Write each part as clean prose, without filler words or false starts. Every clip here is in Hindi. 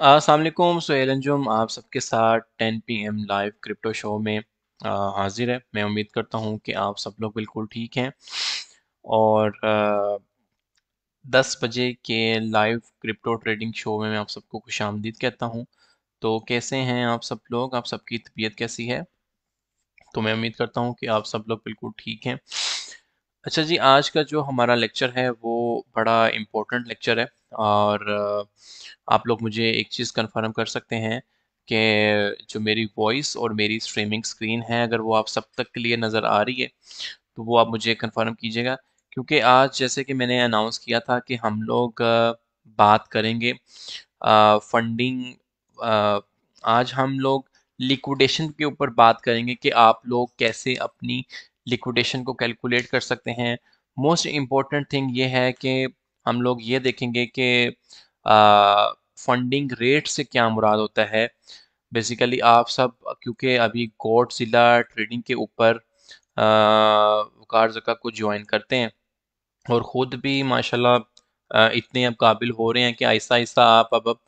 अस्सलाम वालेकुम। सुहेल अंजुम आप सबके साथ 10 PM लाइव क्रिप्टो शो में हाजिर है। मैं उम्मीद करता हूँ कि आप सब लोग बिल्कुल ठीक हैं और 10 बजे के लाइव क्रिप्टो ट्रेडिंग शो में मैं आप सबको खुशामदीद कहता हूँ। तो कैसे हैं आप सब लोग, आप सबकी तबीयत कैसी है? तो मैं उम्मीद करता हूँ कि आप सब लोग बिल्कुल ठीक हैं। अच्छा जी, आज का जो हमारा लेक्चर है वो बड़ा इम्पोर्टेंट लेक्चर है और आप लोग मुझे एक चीज़ कंफर्म कर सकते हैं कि जो मेरी वॉइस और मेरी स्ट्रीमिंग स्क्रीन है, अगर वो आप सब तक क्लियर नज़र आ रही है तो वो आप मुझे कंफर्म कीजिएगा। क्योंकि आज जैसे कि मैंने अनाउंस किया था कि हम लोग बात करेंगे फंडिंग। आज हम लोग लिक्विडेशन के ऊपर बात करेंगे कि आप लोग कैसे अपनी लिक्विडेशन को कैलकुलेट कर सकते हैं। मोस्ट इम्पॉर्टेंट थिंग ये है कि हम लोग ये देखेंगे कि फंडिंग रेट से क्या मुराद होता है। बेसिकली आप सब क्योंकि अभी गॉडजिला ट्रेडिंग के ऊपर वकार ज़का को ज्वाइन करते हैं और ख़ुद भी माशाल्लाह इतने अब काबिल हो रहे हैं कि आहिस्ता आहिस्ता आप अब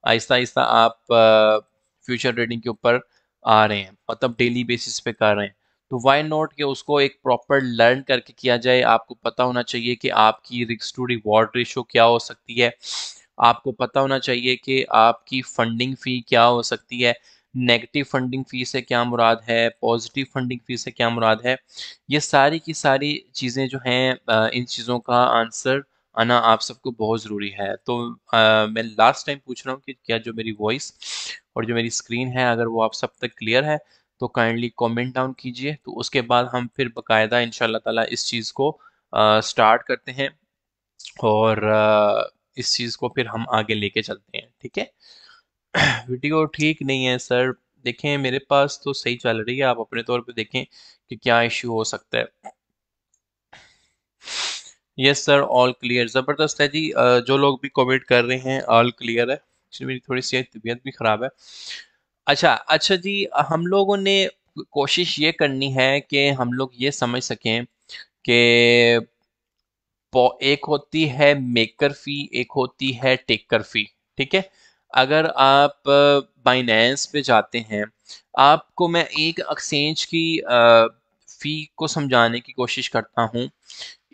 आहिस्ता आहिस्ता आप फ्यूचर ट्रेडिंग के ऊपर आ रहे हैं, मतलब डेली बेसिस पे कर रहे हैं। तो वाई नॉट कि उसको एक प्रॉपर लर्न करके किया जाए। आपको पता होना चाहिए कि आपकी रिस्क टू रिवॉर्ड रेशो क्या हो सकती है। आपको पता होना चाहिए कि आपकी फंडिंग फ़ी क्या हो सकती है। नेगेटिव फंडिंग फ़ी से क्या मुराद है, पॉजिटिव फंडिंग फ़ी से क्या मुराद है। ये सारी की सारी चीज़ें जो हैं इन चीज़ों का आंसर आना आप सबको बहुत ज़रूरी है। तो मैं लास्ट टाइम पूछ रहा हूँ कि क्या जो मेरी वॉइस और जो मेरी स्क्रीन है अगर वो आप सब तक क्लियर है तो काइंडली कमेंट डाउन कीजिए। तो उसके बाद हम फिर बाकायदा इंशाल्लाह ताला इस चीज़ को स्टार्ट करते हैं और इस चीज़ को फिर हम आगे लेके चलते हैं, ठीक है? वीडियो ठीक नहीं है सर। देखें मेरे पास तो सही चल रही है, आप अपने तौर पे देखें कि क्या इश्यू हो सकता है। Yes sir, all clear. ज़बरदस्त है जी। जो लोग भी कमेंट कर रहे हैं ऑल क्लियर है। एक्चुअली मेरी थोड़ी सी तबीयत भी ख़राब है। अच्छा अच्छा जी, हम लोगों ने कोशिश ये करनी है कि हम लोग ये समझ सकें कि एक होती है मेकर फी, एक होती है टेकर फी, ठीक है? अगर आप बाइनेंस पे जाते हैं, आपको मैं एक एक्सचेंज की फी को समझाने की कोशिश करता हूँ।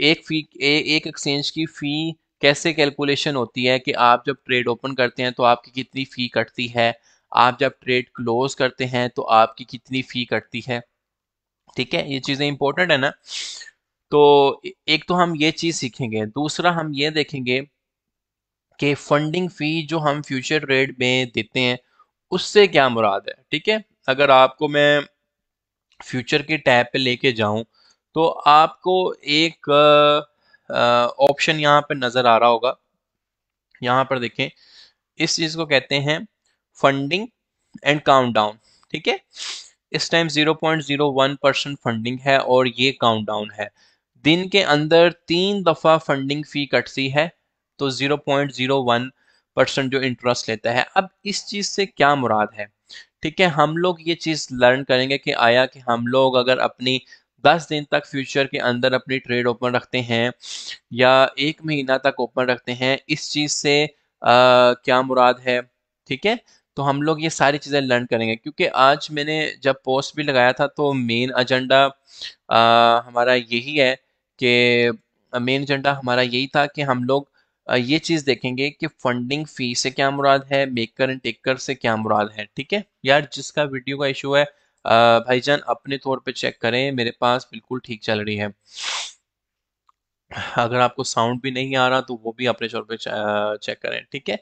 एक एक्सचेंज की फी कैसे कैलकुलेशन होती है कि आप जब ट्रेड ओपन करते हैं तो आपकी कितनी फी कटती है, आप जब ट्रेड क्लोज करते हैं तो आपकी कितनी फी कटती है। ठीक है, ये चीज़ें इंपॉर्टेंट है ना। तो एक तो हम ये चीज़ सीखेंगे, दूसरा हम ये देखेंगे कि फंडिंग फी जो हम फ्यूचर ट्रेड में देते हैं उससे क्या मुराद है। ठीक है, अगर आपको मैं फ्यूचर के टैब पे लेके जाऊं तो आपको एक ऑप्शन यहाँ पे नज़र आ रहा होगा। यहाँ पर देखें, इस चीज़ को कहते हैं फंडिंग एंड काउंटडाउन। ठीक है, इस टाइम 0.01% फंडिंग है और ये काउंटडाउन है। दिन के अंदर 3 दफ़ा फंडिंग फ़ी कटती है तो 0.01% जो इंटरेस्ट लेता है। अब इस चीज़ से क्या मुराद है? ठीक है, हम लोग ये चीज़ लर्न करेंगे कि आया कि हम लोग अगर अपनी 10 दिन तक फ्यूचर के अंदर अपनी ट्रेड ओपन रखते हैं या 1 महीना तक ओपन रखते हैं, इस चीज़ से क्या मुराद है। ठीक है, तो हम लोग ये सारी चीज़ें लर्न करेंगे क्योंकि आज मैंने जब पोस्ट भी लगाया था तो मेन एजेंडा हमारा यही है कि मेन एजेंडा हमारा यही था कि हम लोग ये चीज़ देखेंगे कि फंडिंग फी से क्या मुराद है, मेकर एंड टेकर से क्या मुराद है। ठीक है यार, जिसका वीडियो का इशू है भाईजान अपने तौर पे चेक करें, मेरे पास बिल्कुल ठीक चल रही है। अगर आपको साउंड भी नहीं आ रहा तो वो भी अपने तौर पे चेक करें। ठीक है,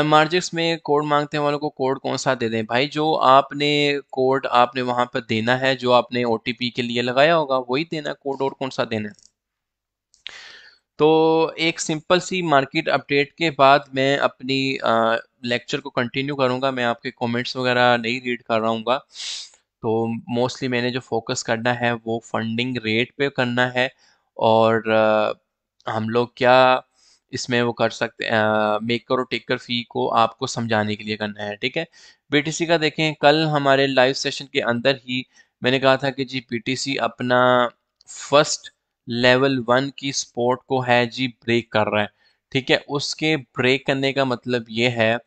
मार्जिक्स में कोड मांगते हैं वालों को कोड कौन सा दे दें भाई? जो आपने कोड आपने वहां पर देना है, जो आपने ओटीपी के लिए लगाया होगा वही देना कोड, और कौन सा देना है। तो एक सिंपल सी मार्केट अपडेट के बाद मैं अपनी लेक्चर को कंटिन्यू करूंगा। मैं आपके कमेंट्स वगैरह नहीं रीड कर रहा हूँगा। तो मोस्टली मैंने जो फोकस करना है वो फंडिंग रेट पे करना है और हम लोग क्या इसमें वो कर सकते हैं, मेकर और टेकर फी को आपको समझाने के लिए करना है। ठीक है, बीटीसी का देखें, कल हमारे लाइव सेशन के अंदर ही मैंने कहा था कि जी बीटीसी अपना फर्स्ट लेवल 1 की सपोर्ट को है जी ब्रेक कर रहा है। ठीक है, उसके ब्रेक करने का मतलब ये है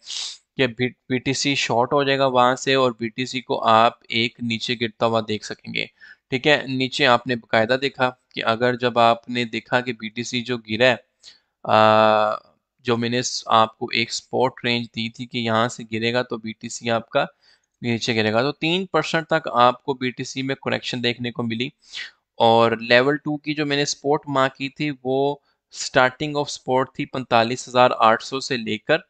कि बीटीसी शॉर्ट हो जाएगा वहां से, और बीटीसी को आप एक नीचे गिरता हुआ देख सकेंगे। ठीक है, नीचे आपने बकायदा देखा कि अगर जब आपने देखा कि बीटीसी जो गिरा है, आ, जो मैंने आपको एक स्पॉट रेंज दी थी कि यहाँ से गिरेगा तो बीटीसी आपका नीचे गिरेगा, तो 3% तक आपको बीटीसी में करेक्शन देखने को मिली। और लेवल 2 की जो मैंने स्पॉट मार्क की थी वो स्टार्टिंग ऑफ स्पॉट थी 45,800 से लेकर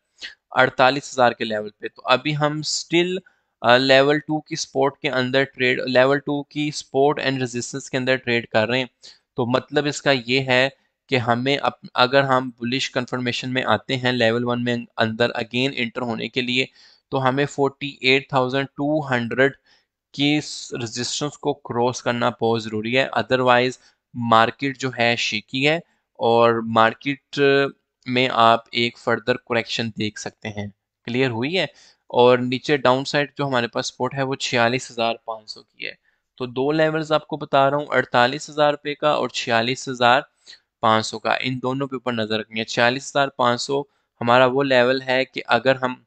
48,000 के लेवल पे। तो अभी हम स्टिल लेवल 2 की स्पोर्ट के अंदर ट्रेड, लेवल 2 की सपोर्ट एंड रेजिस्टेंस के अंदर ट्रेड कर रहे हैं। तो मतलब इसका ये है कि हमें अगर हम बुलिश कंफर्मेशन में आते हैं लेवल 1 में अंदर अगेन इंटर होने के लिए, तो हमें 48,200 की रेजिस्टेंस को क्रॉस करना बहुत ज़रूरी है। अदरवाइज मार्केट जो है शेकी है, और मार्केट में आप एक फर्दर करेक्शन देख सकते हैं। क्लियर हुई है? और नीचे डाउन साइड जो हमारे पास सपोर्ट है वो 46,500 की है। तो दो लेवल्स आपको बता रहा हूँ, 48,000 रुपये का और 46,500 का। इन दोनों के ऊपर नज़र रखनी है। 46,500 हमारा वो लेवल है कि अगर हम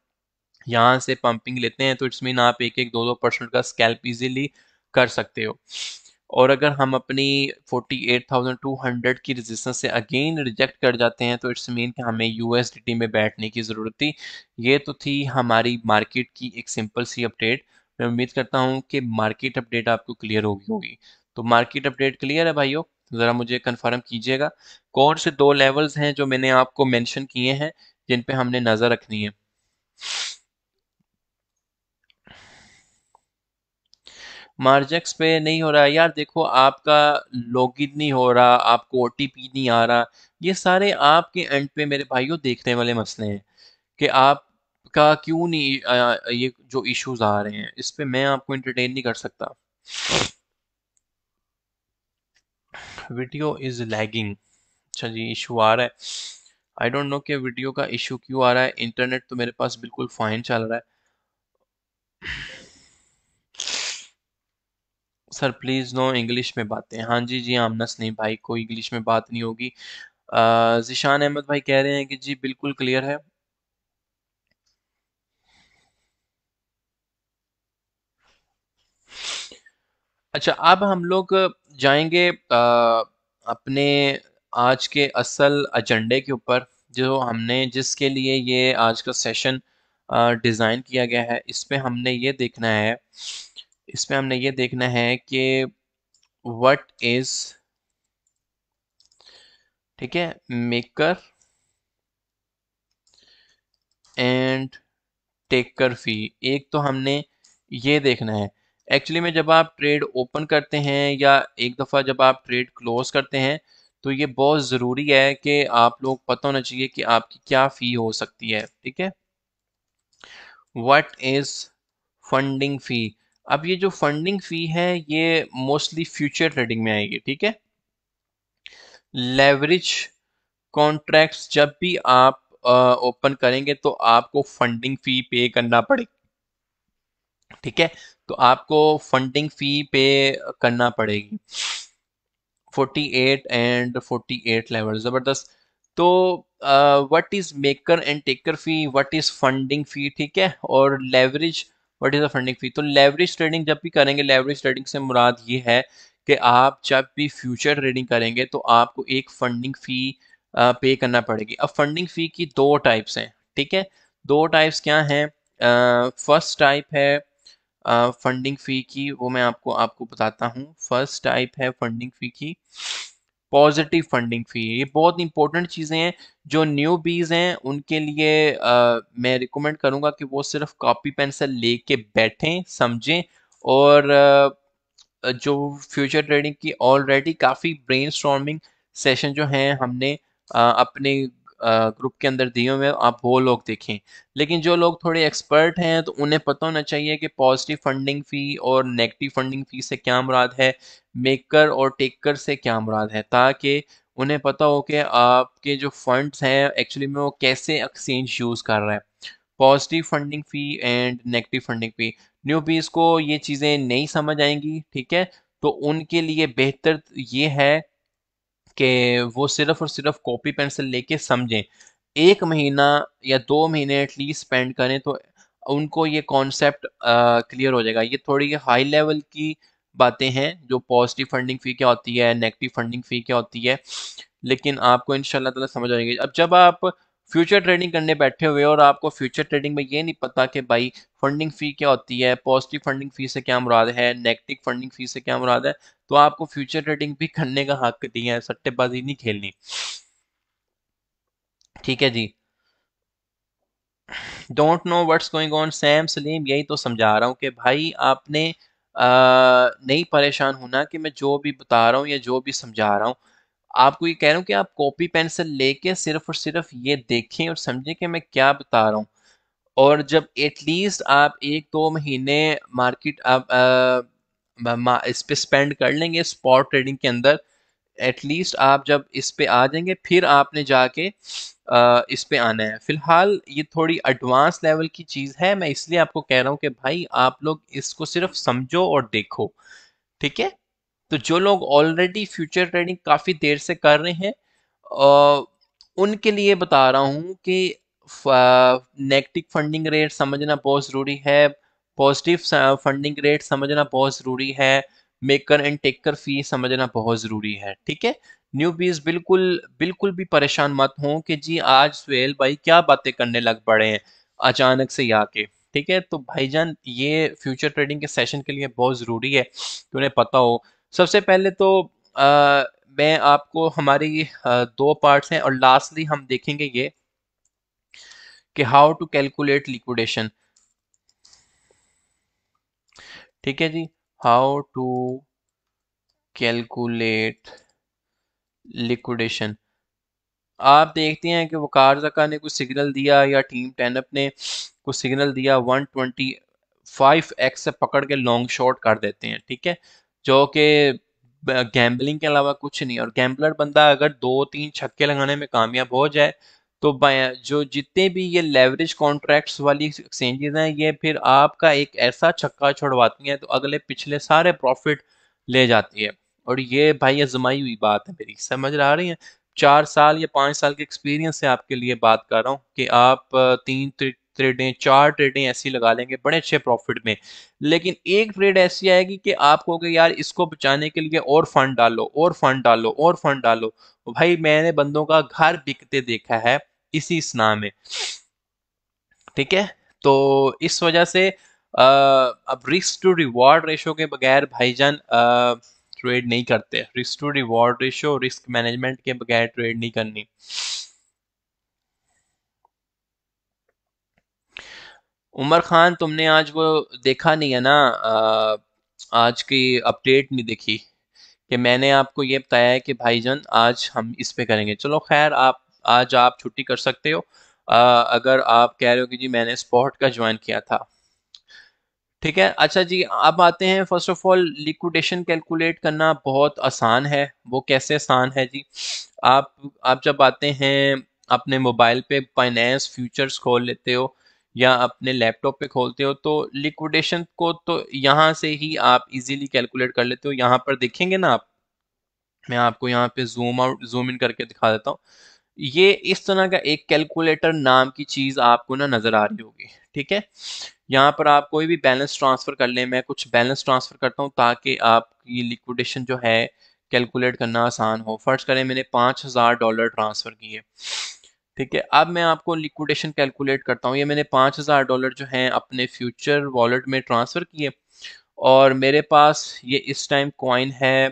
यहाँ से पंपिंग लेते हैं तो इट्स मीन आप एक एक 2-2% का स्कैल्प इजीली कर सकते हो। और अगर हम अपनी 48,200 की रेजिस्टेंस से अगेन रिजेक्ट कर जाते हैं तो इट्स मीन कि हमें यूएसडीटी में बैठने की ज़रूरत थी। ये तो थी हमारी मार्केट की एक सिंपल सी अपडेट। मैं उम्मीद करता हूँ कि मार्केट अपडेट आपको क्लियर होगी। तो मार्केट अपडेट क्लियर है भाइयों? ज़रा मुझे कंफर्म कीजिएगा कौन से दो लेवल्स हैं जो मैंने आपको मेंशन किए हैं जिन पे हमने नज़र रखनी है। मार्जेक्स पे नहीं हो रहा है यार। देखो, आपका लॉगिन नहीं हो रहा, आपको ओटीपी नहीं आ रहा, ये सारे आपके एंड पे मेरे भाइयों देखने वाले मसले हैं कि आपका क्यों नहीं ये जो इश्यूज आ रहे हैं, इस पे मैं आपको एंटरटेन नहीं कर सकता। Video is lagging. अच्छा जी, इशू आ रहा है। आई डोंट नो कि वीडियो का इशू क्यों आ रहा है। इंटरनेट तो मेरे पास बिल्कुल फाइन चल रहा है। सर प्लीज़ नो इंग्लिश में बातें। हाँ जी जी, आमनस नहीं भाई, कोई इंग्लिश में बात नहीं होगी। ज़िशान अहमद भाई कह रहे हैं कि जी बिल्कुल क्लियर है। अच्छा, अब हम लोग जाएंगे अपने आज के असल एजेंडे के ऊपर, जो हमने जिसके लिए ये आज का सेशन डिज़ाइन किया गया है। इस पे हमने ये देखना है कि व्हाट इज़, ठीक है, मेकर एंड टेकर फी। एक तो हमने ये देखना है। एक्चुअली में जब आप ट्रेड ओपन करते हैं या एक दफ़ा जब आप ट्रेड क्लोज करते हैं, तो ये बहुत ज़रूरी है कि आप लोग पता होना चाहिए कि आपकी क्या फ़ी हो सकती है। ठीक है, व्हाट इज़ फंडिंग फ़ी। अब ये जो फंडिंग फ़ी है ये मोस्टली फ्यूचर ट्रेडिंग में आएगी। ठीक है, लेवरेज कॉन्ट्रैक्ट्स जब भी आप ओपन करेंगे तो आपको फंडिंग फ़ी पे करना पड़ेगी। ठीक है, तो आपको फंडिंग फी पे करना पड़ेगी। 48 एंड 48 लेवल ज़बरदस्त। तो what is maker and taker fee, what is funding fee, ठीक है, और leverage, what is the funding fee. तो लेवरेज ट्रेडिंग जब भी करेंगे, लेवरेज ट्रेडिंग से मुराद ये है कि आप जब भी फ्यूचर ट्रेडिंग करेंगे तो आपको एक फंडिंग फी पे करना पड़ेगी। अब फंडिंग फी की दो टाइप्स हैं। ठीक है, दो टाइप्स क्या हैं? फर्स्ट टाइप है फंडिंग फ़ी की, वो मैं आपको आपको बताता हूँ। फर्स्ट टाइप है फंडिंग फ़ी की पॉजिटिव फंडिंग फ़ी। ये बहुत इंपॉर्टेंट चीज़ें हैं। जो न्यू बीज हैं उनके लिए मैं रिकमेंड करूँगा कि वो सिर्फ कॉपी पेंसिल लेके बैठें, समझें, और जो फ्यूचर ट्रेडिंग की ऑलरेडी काफ़ी ब्रेनस्टॉर्मिंग सेशन जो हैं हमने अपने ग्रुप के अंदर दिए हुए हैं, आप वो लोग देखें। लेकिन जो लोग थोड़े एक्सपर्ट हैं तो उन्हें पता होना चाहिए कि पॉजिटिव फंडिंग फ़ी और नेगेटिव फंडिंग फ़ी से क्या मुराद है, मेकर और टेकर से क्या मुराद है, ताकि उन्हें पता हो कि आपके जो फंड्स हैं एक्चुअली में वो कैसे एक्सचेंज यूज़ कर रहा है। Positive funding fee and negative funding fee, newbies को ये चीज़ें नहीं समझ आएंगी। ठीक है, तो उनके लिए बेहतर ये है कि वो सिर्फ और सिर्फ कॉपी पेंसिल लेके समझें। 1 महीना या 2 महीने एटलीस्ट स्पेंड करें तो उनको ये कॉन्सेप्ट क्लियर हो जाएगा। ये थोड़ी हाई लेवल की बातें हैं, जो पॉजिटिव फंडिंग फ़ी क्या होती है, नेगेटिव फंडिंग फ़ी क्या होती है, लेकिन आपको इंशाल्लाह ताला समझ आएगी। अब जब आप फ्यूचर ट्रेडिंग करने बैठे हुए और आपको फ्यूचर ट्रेडिंग में ये नहीं पता कि भाई फंडिंग फ़ी क्या होती है, पॉजिटिव फंडिंग फ़ी से क्या मुराद है, नेगेटिव फंडिंग फ़ी से क्या मुराद है, तो आपको फ्यूचर ट्रेडिंग भी करने का हक नहीं है, सट्टेबाजी नहीं खेलनी। ठीक है जी। Don't know what's going on Sam Salim, यही तो समझा रहा हूँ कि भाई आपने नहीं परेशान होना कि मैं जो भी बता रहा हूँ या जो भी समझा रहा हूँ, आपको ये कह रहा हूँ कि आप कॉपी पेंसिल लेके सिर्फ और सिर्फ ये देखें और समझें कि मैं क्या बता रहा हूँ। और जब एटलीस्ट आप 1-2 महीने मार्केट आप इस पे स्पेंड कर लेंगे स्पॉट ट्रेडिंग के अंदर, एटलीस्ट आप जब इस पे आ जाएंगे फिर आपने जाके इस पे आना है। फिलहाल ये थोड़ी एडवांस लेवल की चीज़ है, मैं इसलिए आपको कह रहा हूँ कि भाई आप लोग इसको सिर्फ समझो और देखो। ठीक है। तो जो लोग ऑलरेडी फ्यूचर ट्रेडिंग काफ़ी देर से कर रहे हैं, अ, उनके लिए बता रहा हूँ कि नेगेटिव फंडिंग रेट समझना बहुत ज़रूरी है, पॉजिटिव फंडिंग रेट समझना बहुत ज़रूरी है, मेकर एंड टेकर फी समझना बहुत ज़रूरी है। ठीक है। न्यूबीज बिल्कुल बिल्कुल भी परेशान मत हों कि जी आज सुहेल भाई क्या बातें करने लग पड़े हैं अचानक से ही आके। ठीक है। तो भाईजान ये फ्यूचर ट्रेडिंग के सेशन के लिए बहुत ज़रूरी है कि उन्हें पता हो। सबसे पहले तो मैं आपको हमारी 2 पार्ट्स हैं और लास्टली हम देखेंगे ये कि हाउ टू कैलकुलेट लिक्विडेशन। ठीक है जी। How to calculate liquidation. आप देखते हैं कि वकार ज़का ने कुछ सिग्नल दिया या टीम 10 ने कुछ सिग्नल दिया, 125x से पकड़ के लॉन्ग शॉट कर देते हैं। ठीक है। जो कि गैम्बलिंग के अलावा कुछ नहीं। और गैम्बलर बंदा अगर 2-3 छक्के लगाने में कामयाब हो जाए तो जो जितने भी ये लेवरेज कॉन्ट्रैक्ट्स वाली एक्सचेंजेस हैं, ये फिर आपका एक ऐसा छक्का छुड़वाती हैं तो अगले पिछले सारे प्रॉफिट ले जाती है। और ये भाई आजमाई हुई बात है मेरी, समझ आ रही है। 4 साल या 5 साल के एक्सपीरियंस से आपके लिए बात कर रहा हूँ कि आप 3 ट्रेडें 4 ट्रेडें ऐसी लगा लेंगे बड़े अच्छे प्रॉफिट में, लेकिन एक ट्रेड ऐसी आएगी कि आप कहोगे यार इसको बचाने के लिए और फंड डालो और फंड डालो और फंड डालो। भाई मैंने बंदों का घर बिकते देखा है इसी स्ना में। ठीक है। तो इस वजह से अब रिस्क टू रिवॉर्ड रेशो के बगैर भाईजान ट्रेड नहीं करते। Risk to reward ratio, risk management के बगैर ट्रेड नहीं करनी। उमर खान तुमने आज वो देखा नहीं है ना, आज की अपडेट नहीं देखी कि मैंने आपको ये बताया है कि भाईजान आज हम इस पे करेंगे। चलो खैर, आप आज आप छुट्टी कर सकते हो अगर आप कह रहे हो कि जी मैंने स्पॉट का ज्वाइन किया था। ठीक है। अच्छा जी, अब आते हैं first of all liquidation calculate करना बहुत आसान है। वो कैसे आसान है जी? आप जब आते हैं अपने मोबाइल पे फाइनेंस फ्यूचर्स खोल लेते हो या अपने लैपटॉप पे खोलते हो तो लिक्विडेशन को तो यहाँ से ही आप इजीली कैलकुलेट कर लेते हो। यहाँ पर देखेंगे ना आप, मैं आपको यहाँ पे जूम आउट जूम इन करके दिखा देता हूँ। ये इस तरह का एक कैलकुलेटर नाम की चीज़ आपको ना नज़र आ रही होगी। ठीक है। यहाँ पर आप कोई भी बैलेंस ट्रांसफ़र कर लें, मैं कुछ बैलेंस ट्रांसफ़र करता हूँ ताकि आपकी लिक्विडेशन जो है कैलकुलेट करना आसान हो। फर्ज करें मैंने $5000 ट्रांसफ़र किए। ठीक है। अब मैं आपको लिक्विडेशन कैलकुलेट करता हूँ। ये मैंने $5000 जो हैं अपने फ्यूचर वॉलेट में ट्रांसफ़र किए और मेरे पास ये इस टाइम कॉइन है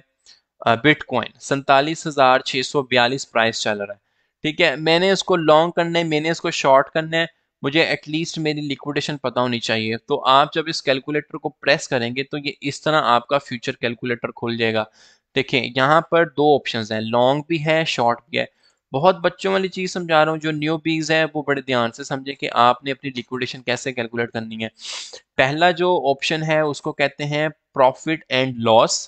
बिटकॉइन 47,642 प्राइस चल रहा है। ठीक है। मैंने इसको लॉन्ग करना है, मैंने इसको शॉर्ट करना है, मुझे एटलीस्ट मेरी लिक्विडेशन पता होनी चाहिए। तो आप जब इस कैलकुलेटर को प्रेस करेंगे तो ये इस तरह आपका फ्यूचर कैलकुलेटर खुल जाएगा। देखिए यहाँ पर 2 ऑप्शंस हैं, लॉन्ग भी है शॉर्ट भी है। बहुत बच्चों वाली चीज़ समझा रहा हूँ, जो न्यू बीज है वो बड़े ध्यान से समझे कि आपने अपनी लिक्विडेशन कैसे कैलकुलेट करनी है। पहला जो ऑप्शन है उसको कहते हैं प्रॉफिट एंड लॉस,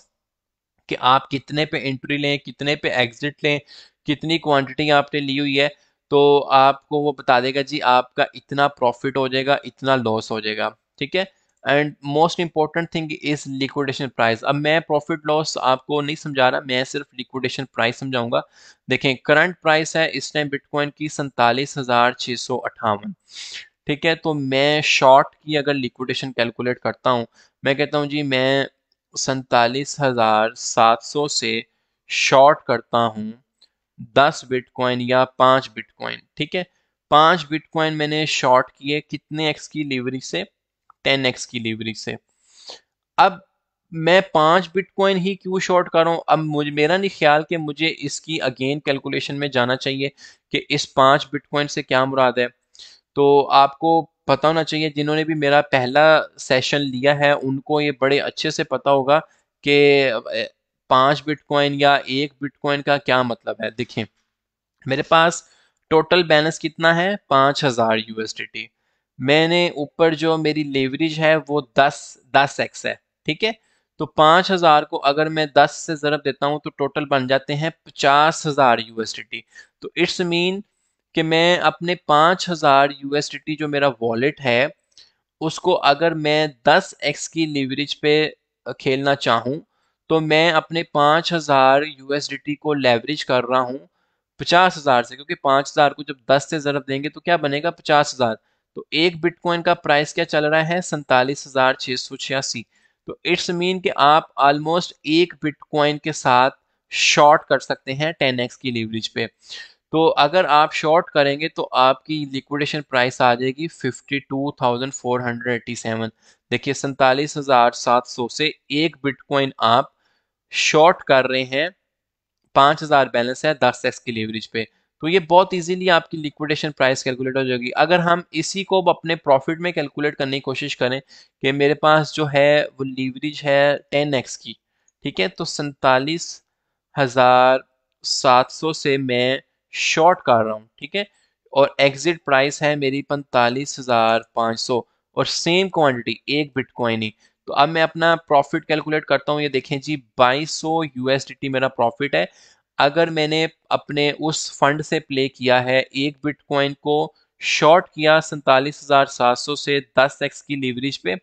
कि आप कितने पे एंट्री लें, कितने पे एग्जिट लें, कितनी क्वांटिटी आपने ली हुई है, तो आपको वो बता देगा जी आपका इतना प्रॉफिट हो जाएगा, इतना लॉस हो जाएगा। ठीक है। And most important thing is liquidation price. अब मैं प्रॉफिट लॉस आपको नहीं समझा रहा, मैं सिर्फ लिक्विडेशन प्राइस समझाऊंगा। देखें करंट प्राइस है इस टाइम बिटकॉइन की 47,658। ठीक है, तो मैं शॉर्ट की अगर लिक्विडेशन कैलकुलेट करता हूँ, मैं कहता हूँ जी मैं 47,700 से शॉर्ट करता हूँ 10 बिटकॉइन या 5 बिटकॉइन। ठीक है, 5 बिटकॉइन मैंने शॉर्ट किए कितने एक्स की लीवरेज से? 10x की लीवरेज से। अब मैं 5 बिटकॉइन ही क्यों शॉर्ट कर रहा हूँ? अब मुझे मेरा नहीं ख्याल कि मुझे इसकी अगेन कैलकुलेशन में जाना चाहिए कि इस 5 बिटकॉइन से क्या मुराद है। तो आपको पता होना चाहिए, जिन्होंने भी मेरा पहला सेशन लिया है उनको ये बड़े अच्छे से पता होगा कि 5 बिटकॉइन या 1 बिटकॉइन का क्या मतलब है। देखें मेरे पास टोटल बैलेंस कितना है? 5,000 USDT। मैंने ऊपर जो मेरी लेवरेज है वो 10x है। ठीक है, तो 5,000 को अगर मैं 10 से ज़रब देता हूँ तो टोटल बन जाते हैं 50,000 USDT। तो इट्स मीन कि मैं अपने 5,000 USDT जो मेरा वॉलेट है उसको अगर मैं 10x की लीवरेज पे खेलना चाहूँ तो मैं अपने 5,000 USDT को लेवरेज कर रहा हूँ 50,000 से, क्योंकि 5,000 को जब 10 से ज़रब देंगे तो क्या बनेगा? 50,000। तो एक बिटकॉइन का प्राइस क्या चल रहा है? 47,686। तो इट्स मीन कि आप ऑलमोस्ट एक बिटकॉइन के साथ शॉर्ट कर सकते हैं 10x की लीवरेज पे। तो अगर आप शॉर्ट करेंगे तो आपकी लिक्विडेशन प्राइस आ जाएगी 52,487। देखिए 47,700 से एक बिटकॉइन आप शॉर्ट कर रहे हैं, 5,000 बैलेंस है 10x की लीवरेज पे। तो ये बहुत इजीली आपकी लिक्विडेशन प्राइस कैलकुलेट हो जाएगी। अगर हम इसी को अपने प्रॉफिट में कैलकुलेट करने की कोशिश करें कि मेरे पास जो है वो लीवरेज है 10x की। ठीक है, तो 47,700 से मैं शॉर्ट कर रहा हूँ। ठीक है, और एग्जिट प्राइस है मेरी 45,500 और सेम क्वांटिटी एक बिटकॉइन ही। तो अब मैं अपना प्रॉफिट कैलकुलेट करता हूँ। ये देखें जी 2200 USDT मेरा प्रॉफिट है। अगर मैंने अपने उस फंड से प्ले किया है, एक बिटकॉइन को शॉर्ट किया 47,700 से 10x की लीवरेज पे,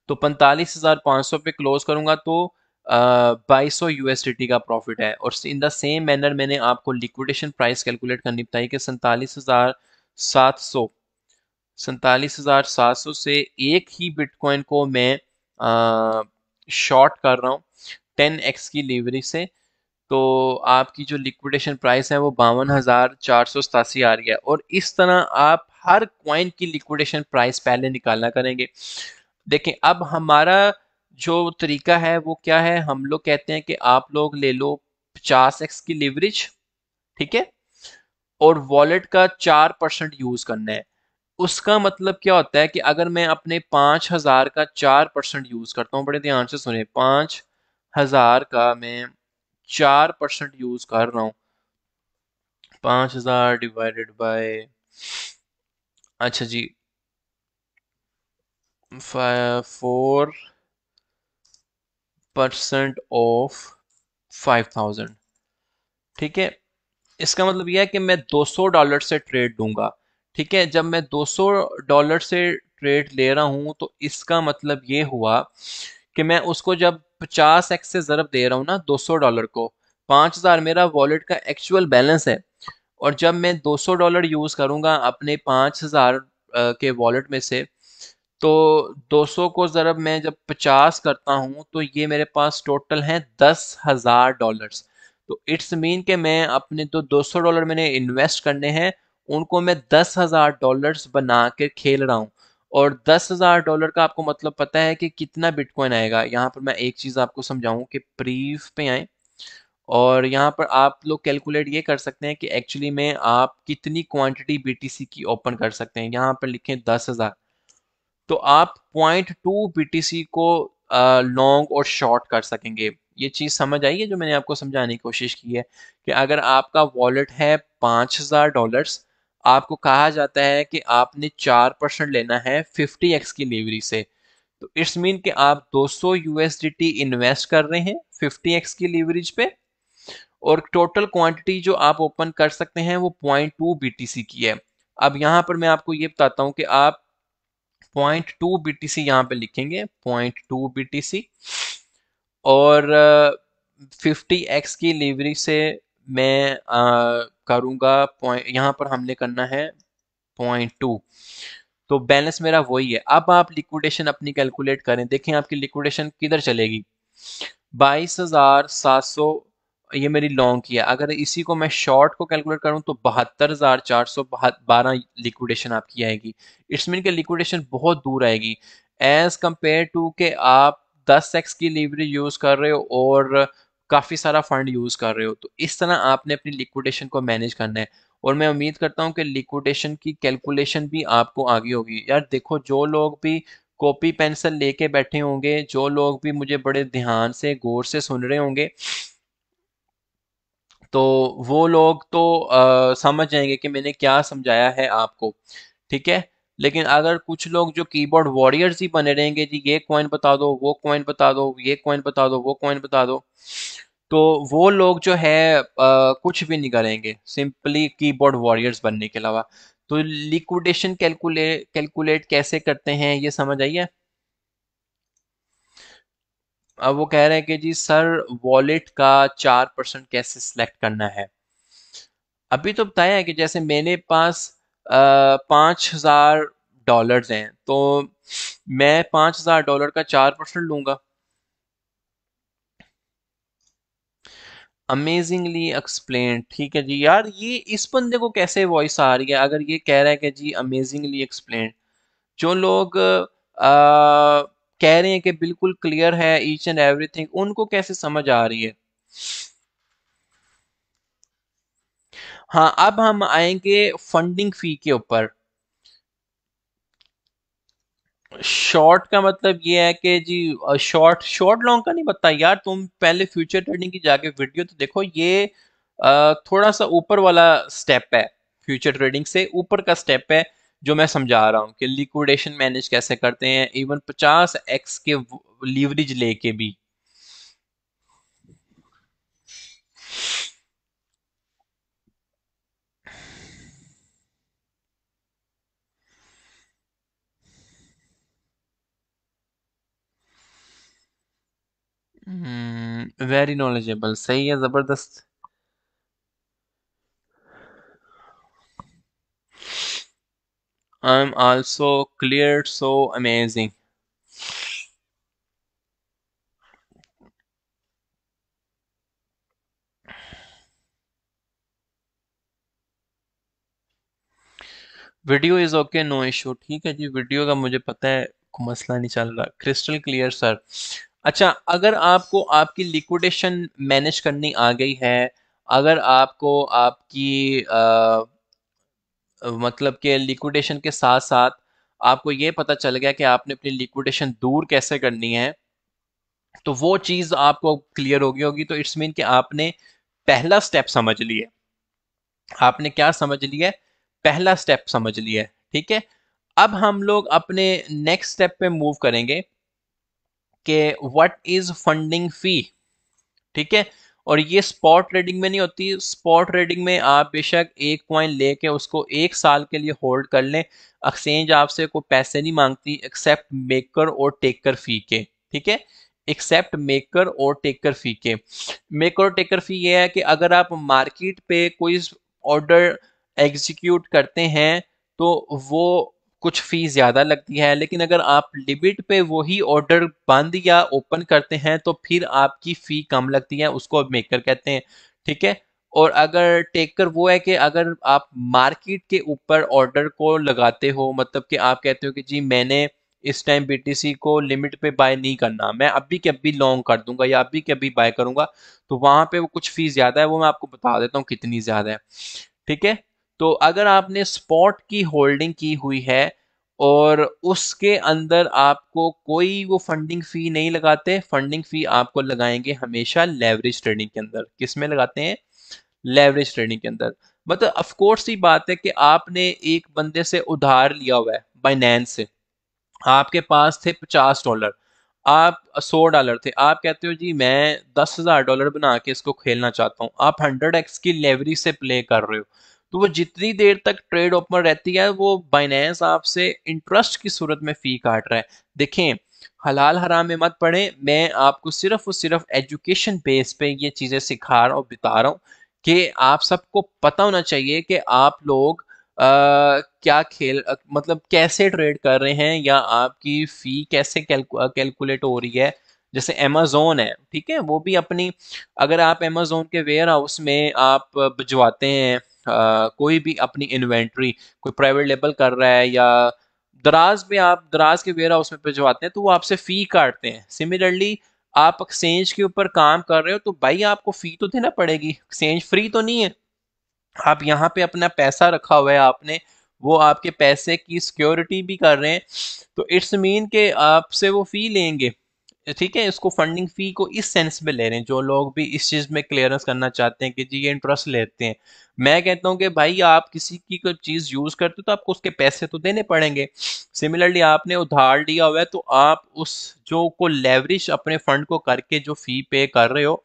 तो 45,500 पे क्लोज करूंगा तो 2200 USDT का प्रॉफिट है। और इन द सेम मैनर मैंने आपको लिक्विडेशन प्राइस कैलकुलेट करनी बताई कि 47,700 से एक ही बिटकॉइन को मैं शॉर्ट कर रहा हूँ 10x की लीवरेज से। तो आपकी जो लिक्विडेशन प्राइस है वो 52,487 आ रही है। और इस तरह आप हर कॉइन की लिक्विडेशन प्राइस पहले निकालना करेंगे। देखें अब हमारा जो तरीका है वो क्या है, हम लोग कहते हैं कि आप लोग ले लो 50x की लीवरेज। ठीक है, और वॉलेट का 4% यूज करना है। उसका मतलब क्या होता है कि अगर मैं अपने 5,000 का 4% यूज करता हूँ, बड़े ध्यान से सुने, 5,000 का मैं 4% यूज कर रहा हूँ, 5,000 डिवाइडेड बाय, अच्छा जी, 4% ऑफ 5,000। ठीक है, इसका मतलब यह है कि मैं $200 से ट्रेड दूंगा। ठीक है, जब मैं $200 से ट्रेड ले रहा हूं तो इसका मतलब ये हुआ कि मैं उसको जब 50x से ज़रब दे रहा हूं ना $200 को, 5,000 मेरा वॉलेट का एक्चुअल बैलेंस है। और जब मैं $200 यूज करूंगा अपने 5,000 के वॉलेट में से, तो 200 को ज़रब मैं जब 50 करता हूं तो ये मेरे पास टोटल है $10,000। तो इट्स मीन कि मैं अपने तो $200 मैंने इन्वेस्ट करने हैं, उनको मैं $10,000 बना के खेल रहा हूँ। और $10,000 का आपको मतलब पता है कि कितना बिटकॉइन आएगा। यहाँ पर मैं एक चीज़ आपको समझाऊं कि प्रीफ पे आए और यहाँ पर आप लोग कैलकुलेट ये कर सकते हैं कि एक्चुअली में आप कितनी क्वांटिटी बीटीसी की ओपन कर सकते हैं। यहाँ पर लिखें 10,000, तो आप 0.2 BTC को लॉन्ग और शॉर्ट कर सकेंगे। ये चीज़ समझ आई है जो मैंने आपको समझाने की कोशिश की है कि अगर आपका वॉलेट है $5,000, आपको कहा जाता है कि आपने 4% लेना है 50x की लीवरेज से। तो इट्स मीन कि आप 200 USDT इन्वेस्ट कर रहे हैं 50x की लीवरेज पे, और टोटल क्वांटिटी जो आप ओपन कर सकते हैं वो 0.2 BTC की है। अब यहाँ पर मैं आपको ये बताता हूँ कि आप 0.2 BTC यहाँ पे लिखेंगे, 0.2 BTC। और 50x की लीवरेज से मैं करूँगा पॉइंट, यहाँ पर हमने करना है 0.2, तो बैलेंस मेरा वही है। अब आप लिक्विडेशन अपनी कैलकुलेट करें, देखें आपकी लिक्विडेशन किधर चलेगी। 22,700 ये मेरी लॉन्ग की है, अगर इसी को मैं शॉर्ट को कैलकुलेट करूं तो 72,412 लिक्विडेशन आपकी आएगी। इट्स मीन कि लिक्विडेशन बहुत दूर आएगी एज कंपेयर टू के आप 10x की लीवरेज यूज कर रहे हो और काफी सारा फंड यूज कर रहे हो। तो इस तरह आपने अपनी लिक्विडेशन को मैनेज करना है, और मैं उम्मीद करता हूं कि लिक्विडेशन की कैलकुलेशन भी आपको आगे होगी। यार देखो, जो लोग भी कॉपी पेंसिल लेके बैठे होंगे, जो लोग भी मुझे बड़े ध्यान से गौर से सुन रहे होंगे, तो वो लोग तो समझ जाएंगे कि मैंने क्या समझाया है आपको, ठीक है। लेकिन अगर कुछ लोग जो कीबोर्ड वॉरियर्स ही बने रहेंगे, जी ये कॉइन बता दो, वो कॉइन बता दो, ये कॉइन बता दो, वो कॉइन बता दो, तो वो लोग जो है कुछ भी नहीं करेंगे सिंपली कीबोर्ड वॉरियर्स बनने के अलावा। तो लिक्विडेशन कैलकुलेट कैसे करते हैं ये समझ आइए। अब वो कह रहे हैं कि जी सर वॉलेट का 4% कैसे सिलेक्ट करना है। अभी तो बताया है कि जैसे मेरे पास 5,000 डॉलर्स हैं, तो मैं $5,000 का 4% लूंगा। अमेजिंगली एक्सप्लेन, ठीक है जी। यार ये इस बंदे को कैसे वॉइस आ रही है अगर ये कह रहा है कि जी अमेजिंगली एक्सप्लेन। जो लोग कह रहे हैं कि बिल्कुल क्लियर है ईच एंड एवरीथिंग, उनको कैसे समझ आ रही है। हाँ, अब हम आएंगे फंडिंग फी के ऊपर। शॉर्ट का मतलब ये है कि जी शॉर्ट शॉर्ट लॉन्ग का नहीं पता यार, तुम पहले फ्यूचर ट्रेडिंग की जाके वीडियो तो देखो। ये थोड़ा सा ऊपर वाला स्टेप है, फ्यूचर ट्रेडिंग से ऊपर का स्टेप है जो मैं समझा रहा हूँ कि लिक्विडेशन मैनेज कैसे करते हैं, इवन 50x के लीवरेज लेके भी। वेरी नॉलेजेबल, सही है, जबरदस्त। I am also clear, so amazing. Video is okay, no issue, ठीक है जी। वीडियो का मुझे पता है, कोई मसला नहीं चल रहा, क्रिस्टल क्लियर सर। अच्छा, अगर आपको आपकी लिक्विडेशन मैनेज करनी आ गई है, अगर आपको आपकी मतलब कि लिक्विडेशन के साथ साथ आपको ये पता चल गया कि आपने अपनी लिक्विडेशन दूर कैसे करनी है, तो वो चीज़ आपको क्लियर होगी होगी तो इट्स मीन कि आपने पहला स्टेप समझ लिया। आपने क्या समझ लिया है? पहला स्टेप समझ लिया है, ठीक है। अब हम लोग अपने नेक्स्ट स्टेप पे मूव करेंगे कि व्हाट इज फंडिंग फी, ठीक है। और ये स्पॉट ट्रेडिंग में नहीं होती। स्पॉट ट्रेडिंग में आप बेशक एक कॉइन लेके उसको 1 साल के लिए होल्ड कर लें, एक्सचेंज आपसे कोई पैसे नहीं मांगती एक्सेप्ट मेकर और टेकर फी के, ठीक है। एक्सेप्ट मेकर और टेकर फी के। मेकर और टेकर फी ये है कि अगर आप मार्केट पे कोई ऑर्डर एग्जीक्यूट करते हैं तो वो कुछ फी ज्यादा लगती है, लेकिन अगर आप लिमिट पे वही ऑर्डर बंद या ओपन करते हैं तो फिर आपकी फी कम लगती है, उसको मेकर कहते हैं, ठीक है। और अगर टेकर वो है कि अगर आप मार्केट के ऊपर ऑर्डर को लगाते हो, मतलब कि आप कहते हो कि जी मैंने इस टाइम बीटीसी को लिमिट पे बाय नहीं करना, मैं अभी के अभी लॉन्ग कर दूंगा या अभी के अभी बाय करूंगा, तो वहां पे वो कुछ फीस ज्यादा है, वो मैं आपको बता देता हूँ कितनी ज्यादा है, ठीक है। तो अगर आपने स्पॉट की होल्डिंग की हुई है और उसके अंदर आपको कोई वो फंडिंग फी नहीं लगाते, फंडिंग फी आपको लगाएंगे हमेशा लेवरेज ट्रेडिंग के अंदर। किस में लगाते हैं? लेवरेज ट्रेडिंग के अंदर। मतलब ऑफ कोर्स ही बात है कि आपने एक बंदे से उधार लिया हुआ है बाइनेंस से, आपके पास थे $50, आप $100 थे, आप कहते हो जी मैं $10,000 बना के इसको खेलना चाहता हूँ, आप 100x की लेवरेज से प्ले कर रहे हो, तो वो जितनी देर तक ट्रेड ओपन रहती है वो बाइनेंस आपसे इंटरेस्ट की सूरत में फी काट रहा है। देखें, हलाल हराम में मत पड़े, मैं आपको सिर्फ और सिर्फ एजुकेशन बेस पे ये चीज़ें सिखा रहा हूँ, बता रहा हूँ कि आप सबको पता होना चाहिए कि आप लोग क्या मतलब कैसे ट्रेड कर रहे हैं या आपकी फ़ी कैसे कैलकुलेट हो रही है। जैसे अमेज़ोन है, ठीक है, वो भी अपनी, अगर आप अमेज़ोन के वेयर हाउस में आप भिजवाते हैं कोई भी अपनी इन्वेंट्री, कोई प्राइवेट लेबल कर रहा है या दराज में आप दराज के वेयर हाउस में भिजवाते हैं तो वो आपसे फ़ी काटते हैं। सिमिलरली आप एक्सचेंज के ऊपर काम कर रहे हो तो भाई आपको फ़ी तो देना पड़ेगी, एक्सचेंज फ्री तो नहीं है। आप यहाँ पे अपना पैसा रखा हुआ है आपने, वो आपके पैसे की सिक्योरिटी भी कर रहे हैं, तो इट्स मीन के आपसे वो फी लेंगे। ठीक है, इसको फंडिंग फी को इस सेंस में ले रहे हैं जो लोग भी इस चीज में क्लियरेंस करना चाहते हैं कि जी ये इंटरेस्ट लेते हैं। मैं कहता हूँ कि भाई आप किसी की कोई चीज यूज करते हो तो आपको उसके पैसे तो देने पड़ेंगे। सिमिलरली आपने उधार लिया हुआ है तो आप उस जो को लेवरेज अपने फंड को करके जो फी पे कर रहे हो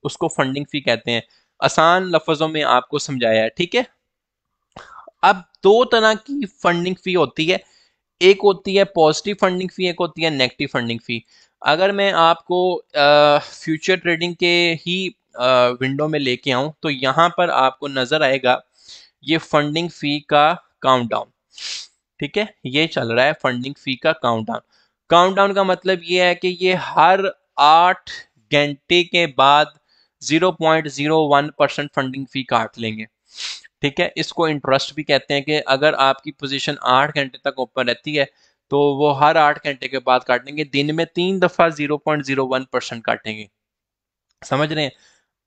उसको फंडिंग फी कहते हैं। आसान लफ्जों में आपको समझाया है, ठीक है। अब दो तरह की फंडिंग फी होती है, एक होती है पॉजिटिव फंडिंग फी, एक होती है नेगेटिव फंडिंग फी। अगर मैं आपको फ्यूचर ट्रेडिंग के ही विंडो में लेके आऊं तो यहां पर आपको नजर आएगा ये फंडिंग फी का काउंटडाउन। ठीक है, ये चल रहा है फंडिंग फी का काउंटडाउन। काउंटडाउन का मतलब ये है कि ये हर 8 घंटे के बाद 0.01% फंडिंग फी काट लेंगे। ठीक है, इसको इंटरेस्ट भी कहते हैं कि अगर आपकी पोजीशन 8 घंटे तक ओपन रहती है तो वो हर 8 घंटे के बाद काटेंगे, दिन में 3 दफा 0.01% काटेंगे। समझ रहे हैं।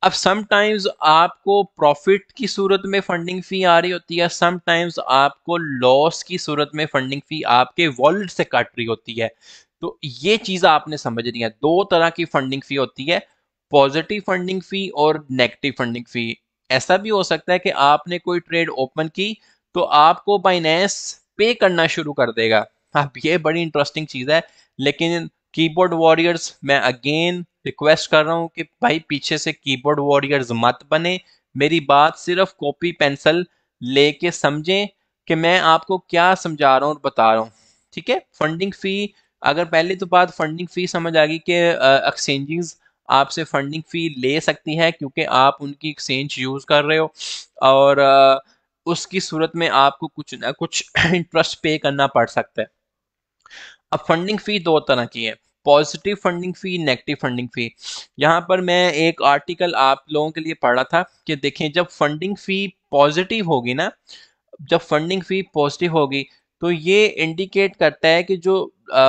अब समटाइम्स आपको प्रॉफिट की सूरत में फंडिंग फी आ रही होती है, समटाइम्स आपको लॉस की सूरत में फंडिंग फी आपके वॉलेट से काट रही होती है। तो ये चीज आपने समझनी है, दो तरह की फंडिंग फी होती है, पॉजिटिव फंडिंग फी और नेगेटिव फंडिंग फी। ऐसा भी हो सकता है कि आपने कोई ट्रेड ओपन की तो आपको बाइनेंस पे करना शुरू कर देगा। अब ये बड़ी इंटरेस्टिंग चीज है, लेकिन कीबोर्ड वॉरियर्स मैं अगेन रिक्वेस्ट कर रहा हूं कि भाई पीछे से कीबोर्ड वॉरियर्स मत बने, मेरी बात सिर्फ कॉपी पेंसिल लेके समझें कि मैं आपको क्या समझा रहा हूं और बता रहा हूं। ठीक है, फंडिंग फी, अगर पहले तो बात फंडिंग फी समझ आ गई कि एक्सचेंजेस आपसे फंडिंग फी ले सकती है क्योंकि आप उनकी एक्सचेंज यूज कर रहे हो और उसकी सूरत में आपको कुछ ना कुछ इंटरेस्ट पे करना पड़ सकता है। अब फंडिंग फी दो तरह की है, पॉजिटिव फंडिंग फी, नेगेटिव फंडिंग फी। यहाँ पर मैं एक आर्टिकल आप लोगों के लिए पढ़ा था कि देखें जब फंडिंग फी पॉजिटिव होगी ना, जब फंडिंग फी पॉजिटिव होगी तो ये इंडिकेट करता है कि जो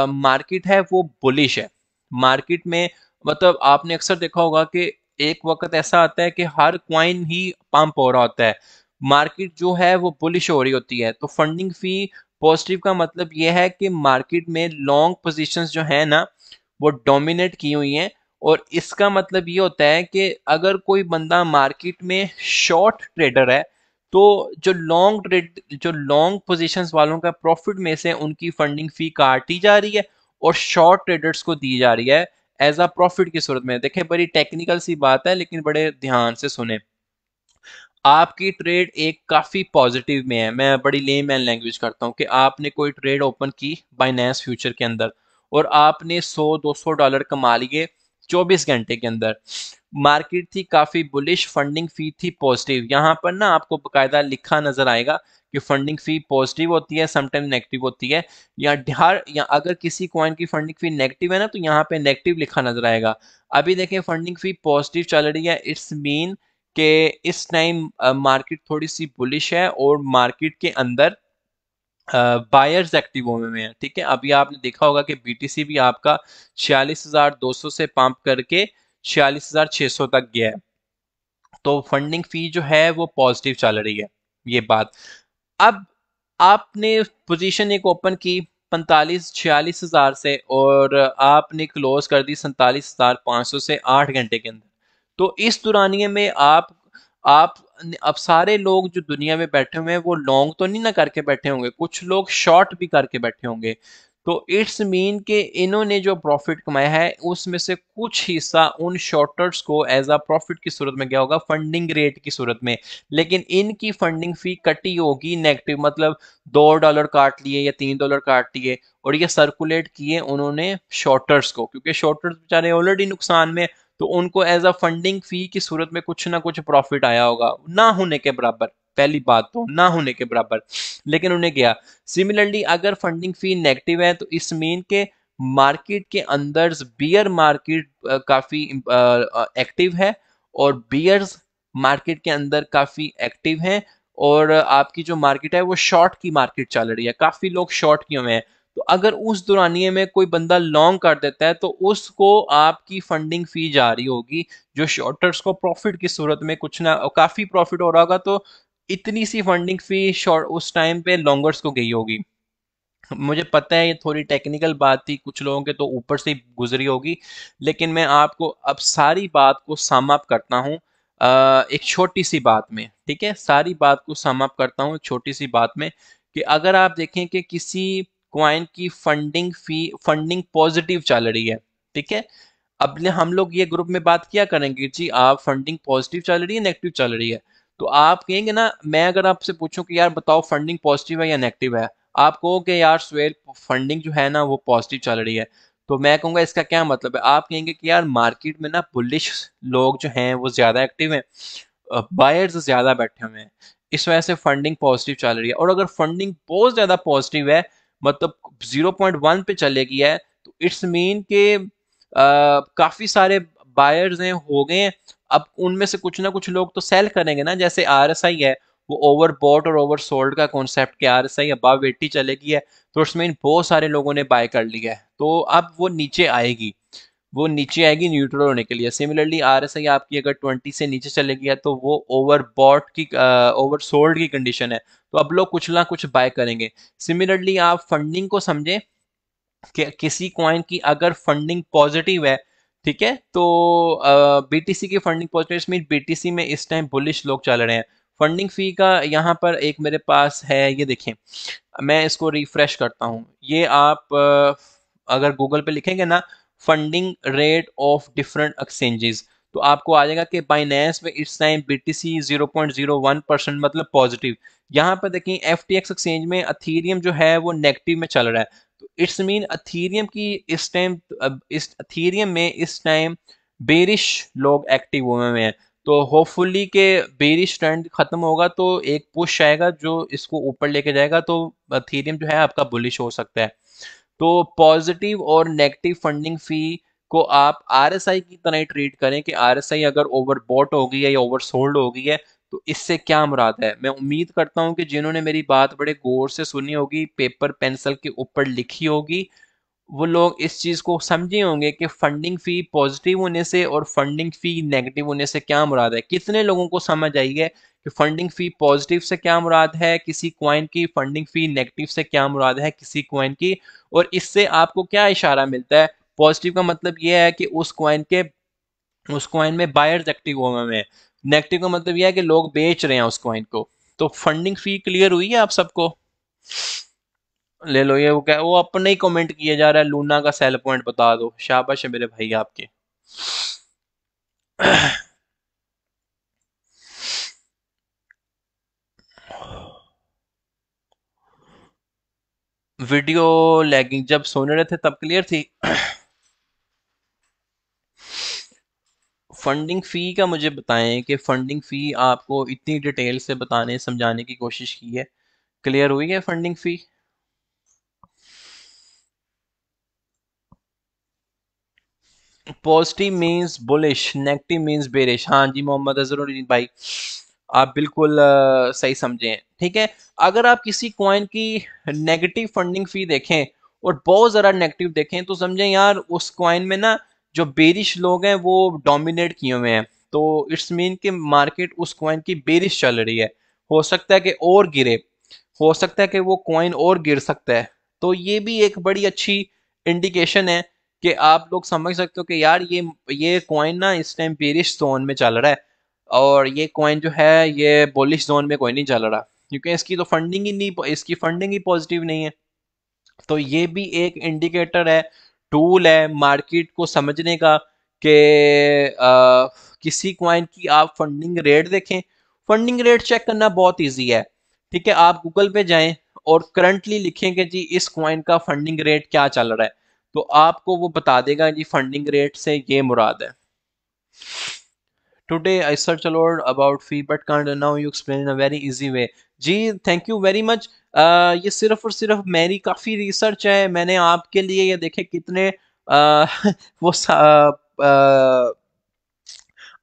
मार्केट है वो बुलिश है। मार्केट में मतलब आपने अक्सर देखा होगा कि एक वक्त ऐसा आता है कि हर क्वाइन ही पंप हो रहा होता है, मार्केट जो है वो बुलिश हो रही होती है। तो फंडिंग फी पॉजिटिव का मतलब ये है कि मार्केट में लॉन्ग पोजीशंस जो है ना वो डोमिनेट की हुई हैं, और इसका मतलब ये होता है कि अगर कोई बंदा मार्केट में शॉर्ट ट्रेडर है तो जो लॉन्ग पोजीशंस वालों का प्रॉफिट में से उनकी फंडिंग फी काटी जा रही है और शॉर्ट ट्रेडर्स को दी जा रही है एज अ प्रॉफिट की सूरत में। देखें, बड़ी टेक्निकल सी बात है लेकिन बड़े ध्यान से सुने। आपकी ट्रेड एक काफी पॉजिटिव में है, मैं बड़ी लेमैन लैंग्वेज करता हूँ कि आपने कोई ट्रेड ओपन की बाइनेंस फ्यूचर के अंदर और आपने 100-200 डॉलर कमा लिए 24 घंटे के अंदर। मार्केट थी काफी बुलिश, फंडिंग फी थी पॉजिटिव। यहाँ पर ना आपको बकायदा लिखा नजर आएगा कि फंडिंग फी पॉजिटिव होती है, समटाइम नेगेटिव होती है, या अगर किसी कॉइन की फंडिंग फी नेगेटिव है ना तो यहाँ पे नेगेटिव लिखा नजर आएगा। अभी देखें फंडिंग फी पॉजिटिव चल रही है, इट्स मीन कि इस टाइम मार्केट थोड़ी सी बुलिश है और मार्केट के अंदर बायर्स एक्टिव हुए हुए हैं। ठीक है, अभी आपने देखा होगा कि बीटीसी भी आपका 46,200 से पंप करके 46,600 तक गया है। तो फंडिंग फी जो है वो पॉजिटिव चल रही है, ये बात। अब आपने पोजीशन एक ओपन की 45-46 हजार से और आपने क्लोज कर दी 47,500 से 8 घंटे के अंदर। तो इस दुरानिये में आप अब सारे लोग जो दुनिया में बैठे हुए हैं वो लॉन्ग तो नहीं ना करके बैठे होंगे, कुछ लोग शॉर्ट भी करके बैठे होंगे। तो इट्स मीन के इन्होंने जो प्रॉफिट कमाया है उसमें से कुछ हिस्सा उन शॉर्टर्स को एज अ प्रॉफिट की सूरत में गया होगा फंडिंग रेट की सूरत में, लेकिन इनकी फंडिंग फी कटी होगी नेगेटिव, मतलब $2 काट लिए या $3 काट लिए और ये सर्कुलेट किए उन्होंने शॉर्टर्स को, क्योंकि शॉर्टर्स बेचारे ऑलरेडी नुकसान में, तो उनको एज अ फंडिंग फी की सूरत में कुछ ना कुछ प्रॉफिट आया होगा, ना होने के बराबर, पहली बात तो ना होने के बराबर, लेकिन उन्हें गया। सिमिलरली अगर फंडिंग फी नेगेटिव है तो इस मीन के मार्केट के अंदर बियर मार्केट काफी एक्टिव है और बियर्स मार्केट के अंदर काफी एक्टिव हैं, और आपकी जो मार्केट है वो शॉर्ट की मार्केट चल रही है, काफी लोग शॉर्ट किए हुए हैं। तो अगर उस दौरानिए में कोई बंदा लॉन्ग कर देता है तो उसको आपकी फंडिंग फी जा रही होगी, जो शॉर्टर्स को प्रॉफिट की सूरत में कुछ ना काफी प्रॉफिट हो रहा होगा, तो इतनी सी फंडिंग फी शॉर्ट उस टाइम पे लॉन्गर्स को गई होगी। मुझे पता है ये थोड़ी टेक्निकल बात थी, कुछ लोगों के तो ऊपर से ही गुजरी होगी, लेकिन मैं आपको अब सारी बात को सम अप करता हूँ एक छोटी सी बात में, ठीक है, सारी बात को सम अप करता हूँ एक छोटी सी बात में, कि अगर आप देखें कि किसी क्वाइन की फंडिंग पॉजिटिव चल रही है, ठीक है, अब हम लोग ये ग्रुप में बात किया करेंगे जी आप फंडिंग पॉजिटिव चल रही है नेगेटिव चल रही है, तो आप कहेंगे ना, मैं अगर आपसे पूछूं कि यार बताओ फंडिंग पॉजिटिव है या नेगेटिव है, आप कहो कि यार सुहेल फंडिंग जो है ना वो पॉजिटिव चल रही है, तो मैं कहूंगा इसका क्या मतलब है, आप कहेंगे कि यार मार्केट में ना बुलिश लोग जो हैं वो ज्यादा एक्टिव हैं, बायर्स ज्यादा बैठे हुए हैं, इस वजह से फंडिंग पॉजिटिव चल रही है। और अगर फंडिंग बहुत ज्यादा पॉजिटिव है, मतलब 0.1 पे चलेगी है, तो इट्स मीन के काफी सारे बायर्स हैं हो गए हैं, अब उनमें से कुछ ना कुछ लोग तो सेल करेंगे ना, जैसे आरएसआई है, वो ओवर बॉट और ओवर सोल्ड का कॉन्सेप्ट के आरएसआई अबव 80 चलेगी है, तो इट्स मीन बहुत सारे लोगों ने बाय कर लिया है, तो अब वो नीचे आएगी, वो नीचे आएगी न्यूट्रल होने के लिए। सिमिलरली आरएसआई आपकी अगर 20 से नीचे चलेगी है तो वो ओवर बॉट की ओवर सोल्ड की कंडीशन है, तो अब लोग कुछ ना कुछ बाय करेंगे। सिमिलरली आप फंडिंग को समझें कि किसी कॉइन की अगर फंडिंग पॉजिटिव है, ठीक है, तो बीटीसी की फंडिंग पॉजिटिव मीन बीटीसी में इस टाइम बुलिश लोग चल रहे हैं। फंडिंग फी का यहाँ पर एक मेरे पास है, ये देखें, मैं इसको रिफ्रेश करता हूँ, ये आप अगर गूगल पे लिखेंगे ना funding rate of different exchanges, तो आपको आ जाएगा कि बाइनेंस में इस टाइम बीटीसी 0.01% मतलब पॉजिटिव। यहाँ पर देखें एफटीएक्स एक्सचेंज में अथीरियम जो है वो नेगेटिव में चल रहा है, तो इट्स मीन अथीरियम की इस टाइम, इस अथीरियम में इस टाइम बेरिश लोग एक्टिव हुए हैं, तो होपफुली के बेरिश ट्रेंड खत्म होगा तो एक पुश आएगा जो इसको ऊपर लेके जाएगा, तो अथीरियम जो है आपका बुलिश हो सकता है। तो पॉजिटिव और नेगेटिव फंडिंग फी को आप आरएसआई की तरह ट्रीट करें कि आरएसआई अगर ओवरबॉट हो गई है या ओवरसोल्ड हो गई है तो इससे क्या मुराद है। मैं उम्मीद करता हूं कि जिन्होंने मेरी बात बड़े गौर से सुनी होगी, पेपर पेंसिल के ऊपर लिखी होगी, वो लोग इस चीज को समझे होंगे कि फंडिंग फी पॉजिटिव होने से और फंडिंग फी नेगेटिव होने से क्या मुराद है। कितने लोगों को समझ आई है कि फंडिंग फी पॉजिटिव से क्या मुराद है किसी क्वाइन की, फंडिंग फी नेगेटिव से क्या मुराद है किसी क्वाइन की, और इससे आपको क्या इशारा मिलता है। पॉजिटिव का मतलब यह है कि उस क्वाइन में बायर्स एक्टिव हुए हैं, नेगेटिव का मतलब यह है कि लोग बेच रहे हैं उस क्वाइन को। तो फंडिंग फी क्लियर हुई है आप सबको। ले लो, ये वो क्या, वो अपने ही कमेंट किए जा रहा है, लूना का सेल पॉइंट बता दो, शाबाश है मेरे भाई आपके। वीडियो लैगिंग जब सोने रहे थे तब क्लियर थी। फंडिंग फी का मुझे बताएं कि फंडिंग फी आपको इतनी डिटेल से बताने समझाने की कोशिश की है, क्लियर हुई है funding fee. Positive means bullish, negative means bearish. हाँ जी मोहम्मद अजहरुद्दीन भाई, आप बिल्कुल सही समझे हैं, ठीक है। अगर आप किसी कॉइन की नेगेटिव फंडिंग फी देखें और बहुत ज़रा नेगेटिव देखें तो समझें यार उस कॉइन में ना जो बेरिश लोग हैं वो डोमिनेट किए हुए हैं, तो इट्स मीन कि मार्केट उस कॉइन की बेरिश चल रही है, हो सकता है कि और गिरे, हो सकता है कि वो कॉइन और गिर सकता है। तो ये भी एक बड़ी अच्छी इंडिकेशन है कि आप लोग समझ सकते हो कि यार ये कॉइन ना इस टाइम बेरिश जोन में चल रहा है, और ये कॉइन जो है ये बुलिश जोन में कोई नहीं चल रहा, क्योंकि इसकी तो फंडिंग ही नहीं, इसकी फंडिंग ही पॉजिटिव नहीं है। तो ये भी एक इंडिकेटर है, टूल है मार्केट को समझने का कि किसी क्वाइन की आप फंडिंग रेट देखें। फंडिंग रेट चेक करना बहुत इजी है। ठीक है, आप गूगल पे जाएं और करंटली लिखेंगे जी इस क्वाइन का फंडिंग रेट क्या चल रहा है, तो आपको वो बता देगा जी फंडिंग रेट से ये मुराद है। Today I searched a lot about fee but can't, now you explain in a very easy way। जी थैंक यू वेरी मच। ये सिर्फ और सिर्फ मेरी काफ़ी रिसर्च है, मैंने आपके लिए ये देखे कितने वो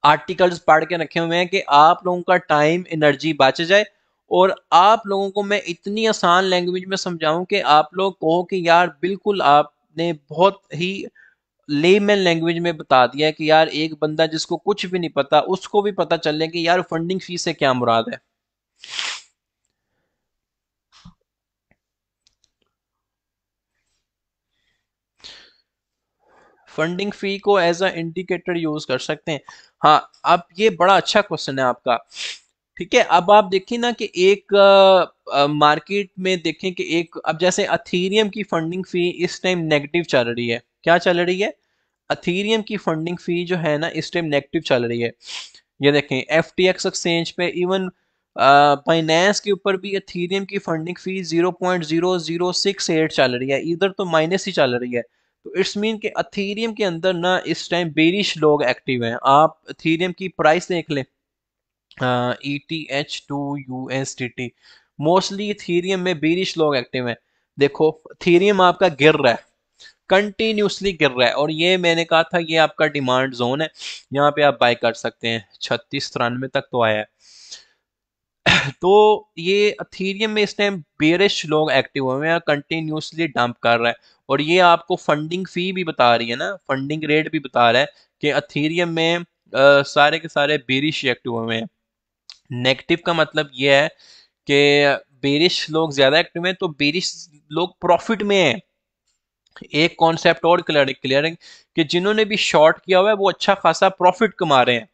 आर्टिकल्स पढ़ के रखे हुए हैं कि आप लोगों का टाइम एनर्जी बच जाए, और आप लोगों को मैं इतनी आसान लैंग्वेज में समझाऊं कि आप लोग कहो कि यार बिल्कुल आपने बहुत ही लेमैन लैंग्वेज में बता दिया है कि यार एक बंदा जिसको कुछ भी नहीं पता उसको भी पता चल जाए कि यार फंडिंग फीस से क्या मुराद है। फंडिंग फी को एज अ इंडिकेटर यूज कर सकते हैं। हाँ, अब ये बड़ा अच्छा क्वेश्चन है आपका। ठीक है, अब आप देखिए ना कि एक मार्केट में देखें कि एक, अब जैसे अथीरियम की फंडिंग फी इस टाइम नेगेटिव चल रही है, क्या चल रही है? अथीरियम की फंडिंग फी जो है ना इस टाइम नेगेटिव चल रही है। ये देखें एफ टी एक्स एक्सचेंज पे, इवन बाइनेंस के ऊपर भी अथीरियम की फंडिंग फी 0.0068 चल रही है, इधर तो माइनस ही चल रही है। तो इट्स मीन कि अथीरियम के अंदर ना इस टाइम बेरिश लोग एक्टिव हैं। आप अथीरियम की प्राइस देख लें, ETH2 USDT, मोस्टली इथीरियम में बेरिश लोग एक्टिव हैं। देखो इथीरियम आपका गिर रहा है, कंटिन्यूसली गिर रहा है, और ये मैंने कहा था ये आपका डिमांड जोन है, यहाँ पे आप बाय कर सकते हैं। 3693 तक तो आया है। तो ये अथीरियम में इस टाइम बेरिश लोग एक्टिव हुए हैं, कंटिन्यूसली डंप कर रहा है, और ये आपको फंडिंग फी भी बता रही है ना, फंडिंग रेट भी बता रहा है कि अथीरियम में सारे के सारे बेरिश एक्टिव हुए हैं। नेगेटिव का मतलब ये है कि बेरिश लोग ज्यादा एक्टिव हैं, तो बेरिश लोग प्रॉफिट में हैं। एक कॉन्सेप्ट और क्लियर है कि जिन्होंने भी शॉर्ट किया हुआ है वो अच्छा खासा प्रॉफिट कमा रहे हैं,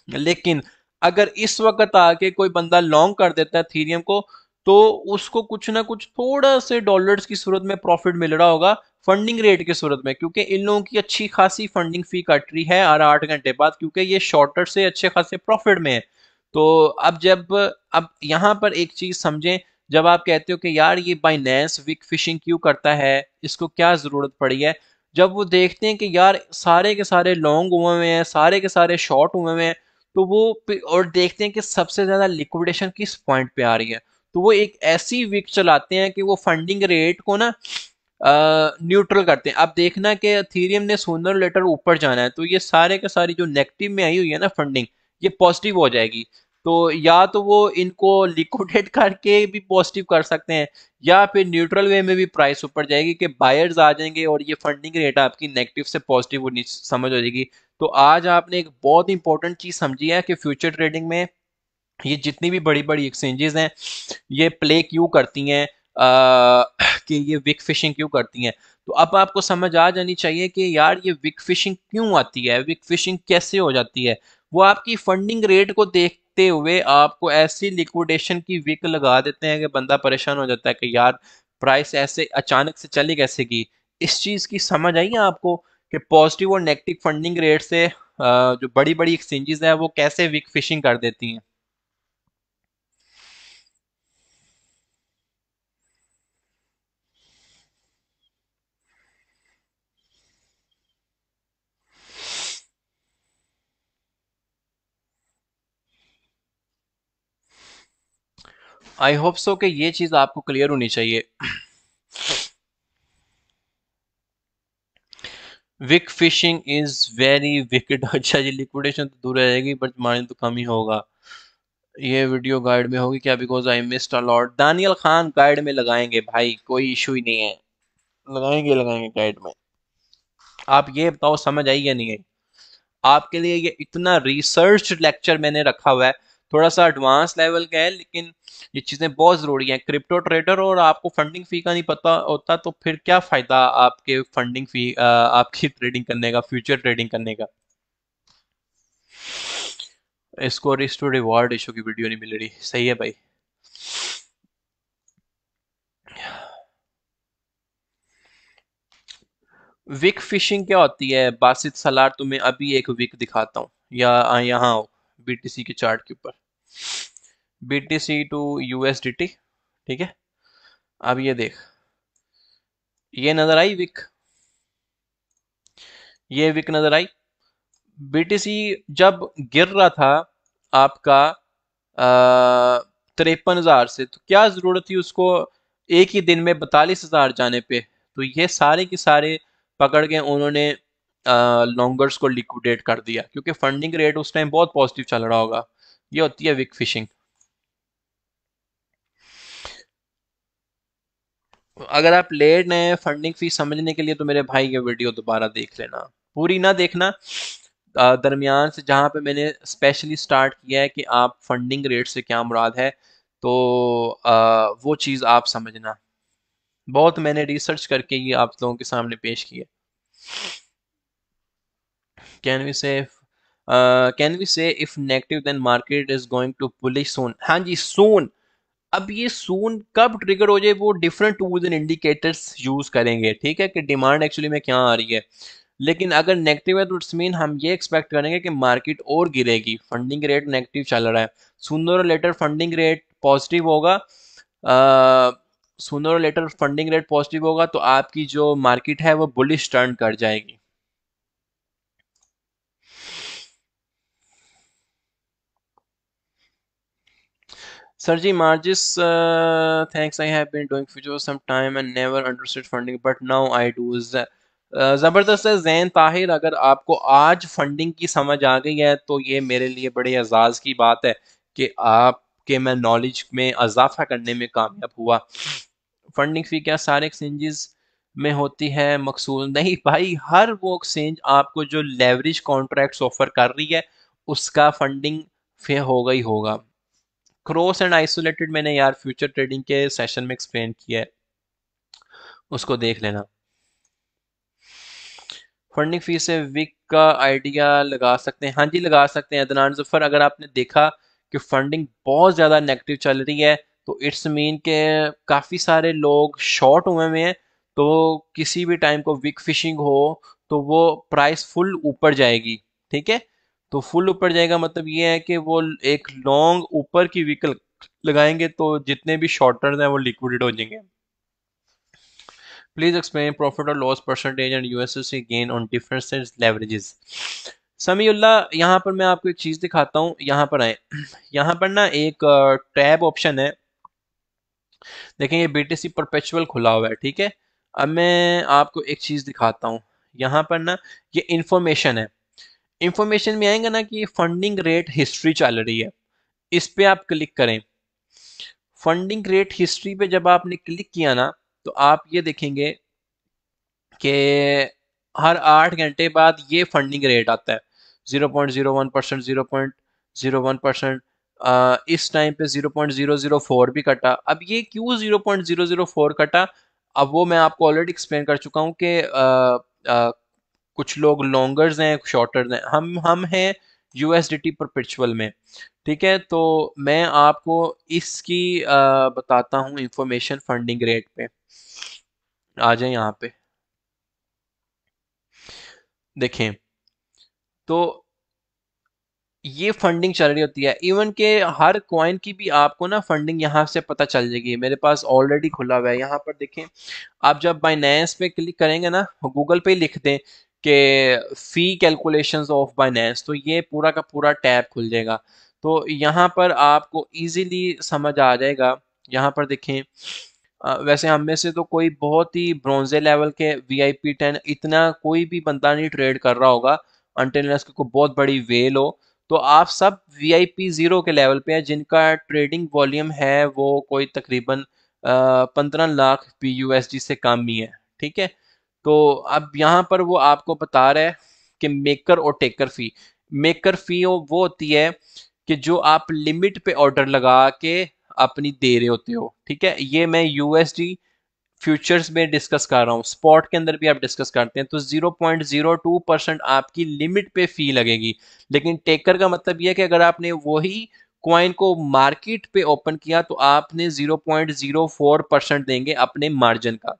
लेकिन अगर इस वक्त आके कोई बंदा लॉन्ग कर देता है थीरियम को, तो उसको कुछ ना कुछ थोड़ा से डॉलर्स की सूरत में प्रॉफिट मिल रहा होगा फंडिंग रेट की सूरत में, क्योंकि इन लोगों की अच्छी खासी फंडिंग फी कट रही है हर 8 घंटे बाद, क्योंकि ये शॉर्टर से अच्छे खासे प्रॉफिट में है। तो अब यहाँ पर एक चीज समझें, जब आप कहते हो कि यार ये बाइनेंस विक फिशिंग क्यों करता है, इसको क्या जरूरत पड़ी है, जब वो देखते हैं कि यार सारे के सारे लॉन्ग हुए हुए हैं, सारे के सारे शॉर्ट हुए हुए हैं, तो और देखते हैं कि सबसे ज्यादा लिक्विडेशन किस पॉइंट पे आ रही है, तो वो एक ऐसी विक चलाते हैं कि वो फंडिंग रेट को ना न्यूट्रल करते हैं। अब देखना कि इथेरियम ने सूनर लेटर ऊपर जाना है, तो ये सारे के सारी जो नेगेटिव में आई हुई है ना फंडिंग, ये पॉजिटिव हो जाएगी। तो या तो वो इनको लिक्विडेट करके भी पॉजिटिव कर सकते हैं, या फिर न्यूट्रल वे में भी प्राइस ऊपर जाएगी कि बायर्स आ जाएंगे और ये फंडिंग रेट आपकी नेगेटिव से पॉजिटिव समझ हो जाएगी। तो आज आपने एक बहुत इंपॉर्टेंट चीज समझी है कि फ्यूचर ट्रेडिंग में ये जितनी भी बड़ी बड़ी एक्सचेंजेस हैं ये प्ले क्यों करती हैं, कि ये विक फिशिंग क्यों करती हैं। तो अब आपको समझ आ जानी चाहिए कि यार ये विक फिशिंग क्यों आती है, विक फिशिंग कैसे हो जाती है। वो आपकी फंडिंग रेट को देखते हुए आपको ऐसी लिक्विडेशन की विक लगा देते हैं कि बंदा परेशान हो जाता है कि यार प्राइस ऐसे अचानक से चली कैसे गई। इस चीज की समझ आई है आपको कि पॉजिटिव और नेगेटिव फंडिंग रेट से जो बड़ी बड़ी एक्सचेंजेस है वो कैसे विक फिशिंग कर देती हैं। आई होप सो कि ये चीज आपको क्लियर होनी चाहिए। Wick fishing is very wicked. अच्छा जी, लिक्विडेशन तो दूर रहेगी बट मार्जिन तो कम ही होगा। ये वीडियो गाइड में होगी क्या? Because I missed a lot. Daniel Khan guide में लगाएंगे भाई, कोई इशू ही नहीं है, लगाएंगे लगाएंगे गाइड में। आप ये बताओ समझ आई या नहीं आई? आपके लिए ये इतना रिसर्च लेक्चर मैंने रखा हुआ है, थोड़ा सा एडवांस लेवल का है, लेकिन ये चीजें बहुत जरूरी हैं। क्रिप्टो ट्रेडर और आपको फंडिंग फी का नहीं पता होता तो फिर क्या फायदा आपके फंडिंग फी आपकी ट्रेडिंग करने का, फ्यूचर ट्रेडिंग करने का। इसको रिस्क टू रिवॉर्ड इशू की वीडियो नहीं मिल रही, सही है भाई। विक फिशिंग क्या होती है बासित सलार, तुम्हें अभी एक विक दिखाता हूँ, या यहाँ आओ बीटीसी के चार्ट के ऊपर, बीटीसी टू यूएसडीटी, ठीक है। अब ये देख, ये नजर आई विक, ये विक नजर आई। बीटीसी जब गिर रहा था आपका 53,000 से, तो क्या जरूरत थी उसको एक ही दिन में 42,000 जाने पे। तो ये सारे के सारे पकड़ के उन्होंने लॉन्गर्स को लिक्विडेट कर दिया, क्योंकि फंडिंग रेट उस टाइम बहुत पॉजिटिव चल रहा होगा। ये होती है विक फिशिंग। अगर आप लेट हैं फंडिंग फी समझने के लिए, तो मेरे भाई ये वीडियो दोबारा देख लेना, पूरी ना देखना, दरमियान से जहाँ पे मैंने स्पेशली स्टार्ट किया है कि आप फंडिंग रेट से क्या मुराद है, तो वो चीज़ आप समझना। बहुत मैंने रिसर्च करके ये आप लोगों के सामने पेश किया। Can we say can we say if negative then market is going to bullish soon? हाँ जी, सून। अब ये सून कब ट्रिगर हो जाए, वो different tools and indicators use करेंगे, ठीक है, कि डिमांड एक्चुअली में क्या आ रही है। लेकिन अगर नेगेटिव है तो इट्स मीन हम ये एक्सपेक्ट करेंगे कि मार्केट और गिरेगी, फंडिंग रेट नेगेटिव चल रहा है। सूनर और लेटर फंडिंग रेट पॉजिटिव होगा, सूनर और लेटर फंडिंग रेट पॉजिटिव होगा तो आपकी जो मार्केट है वो बुलिश टर्न कर जाएगी। Sir ji, Margis, thanks. I have been doing future some time and never understood funding, but now I do. ज़बरदस्त है जैन ताहिर, अगर आपको आज फंडिंग की समझ आ गई है तो ये मेरे लिए बड़े एजाज़ की बात है कि आपके मैं नॉलेज में इजाफा करने में कामयाब हुआ। फंडिंग फी क्या सारे एक्सचेंजेस में होती है मकसूद? नहीं भाई, हर वो एक्सचेंज आपको जो लेवरेज कॉन्ट्रैक्ट्स ऑफर कर रही है उसका फंडिंग फी होगा ही होगा। क्रॉस एंड आइसोलेटेड मैंने यार फ्यूचर ट्रेडिंग के सेशन में एक्सप्लेन किया है, उसको देख लेना। फंडिंग फी से विक का आइडिया लगा सकते हैं? हाँ जी, लगा सकते हैं अदनान जफर। अगर आपने देखा कि फंडिंग बहुत ज़्यादा नेगेटिव चल रही है तो इट्स मीन के काफ़ी सारे लोग शॉर्ट हुए हैं, तो किसी भी टाइम को विक फिशिंग हो तो वो प्राइस फुल ऊपर जाएगी, ठीक है। तो फुल ऊपर जाएगा मतलब ये है कि वो एक लॉन्ग ऊपर की विकल लगाएंगे तो जितने भी शॉर्टर्स हैं वो लिक्विडेट हो जाएंगे। प्लीज एक्सप्लेन प्रॉफिट और loss percentage and USSC gain on different leverages. Samiullah, यहाँ पर मैं आपको एक चीज़ दिखाता हूँ, यहाँ पर आए। यहाँ पर ना एक टैब ऑप्शन है, देखें ये बीटीसी परपेचुअल खुला हुआ है, ठीक है। अब मैं आपको एक चीज़ दिखाता हूँ, यहाँ पर ना ये इंफॉर्मेशन है। इंफॉर्मेशन में आएंगे ना कि फंडिंग रेट हिस्ट्री चल रही है, इस पे आप क्लिक करें। फंडिंग रेट हिस्ट्री पे जब आपने क्लिक किया ना तो आप ये देखेंगे कि हर 8 घंटे बाद ये फंडिंग रेट आता है, 0.01%, 0.01%। इस टाइम पे 0.004 भी कटा। अब ये क्यों 0.004 कटा, अब वो मैं आपको ऑलरेडी एक्सप्लेन कर चुका हूँ कि कुछ लोग लॉन्गर्स हैं, शॉर्टर्स हैं, हम हैं यूएसडीटी परपेचुअल में, ठीक है। तो मैं आपको इसकी बताता हूँ इंफॉर्मेशन फंडिंग रेट पे। आ जाए यहाँ पे, देखें तो ये फंडिंग चल रही होती है। इवन के हर कॉइन की भी आपको ना फंडिंग यहाँ से पता चल जाएगी, मेरे पास ऑलरेडी खुला हुआ है। यहाँ पर देखें, आप जब बाइनेंस पे क्लिक करेंगे ना, गूगल पे ही लिख दें कि फी कैलकुलेशंस ऑफ बाइनेंस, तो ये पूरा का पूरा टैब खुल जाएगा। तो यहाँ पर आपको इजीली समझ आ जाएगा। यहाँ पर देखें, वैसे हम में से तो कोई बहुत ही ब्रॉन्जे लेवल के VIP 10 इतना कोई भी बंदा नहीं ट्रेड कर रहा होगा, अनटिल कोई बहुत बड़ी वेल हो। तो आप सब VIP 0 के लेवल पे हैं, जिनका ट्रेडिंग वॉल्यूम है वो कोई तकरीबन 15 लाख PUSD से कम ही है, ठीक है। तो अब यहाँ पर वो आपको बता रहा है कि मेकर और टेकर फी, मेकर फी वो होती है कि जो आप लिमिट पे ऑर्डर लगा के अपनी दे रहे होते हो, ठीक है। ये मैं USD फ्यूचर्स में डिस्कस कर रहा हूँ, स्पॉट के अंदर भी आप डिस्कस करते हैं। तो 0.02% आपकी लिमिट पे फी लगेगी। लेकिन टेकर का मतलब यह है कि अगर आपने वही क्वाइन को मार्केट पे ओपन किया तो आपने 0.04% देंगे अपने मार्जिन का।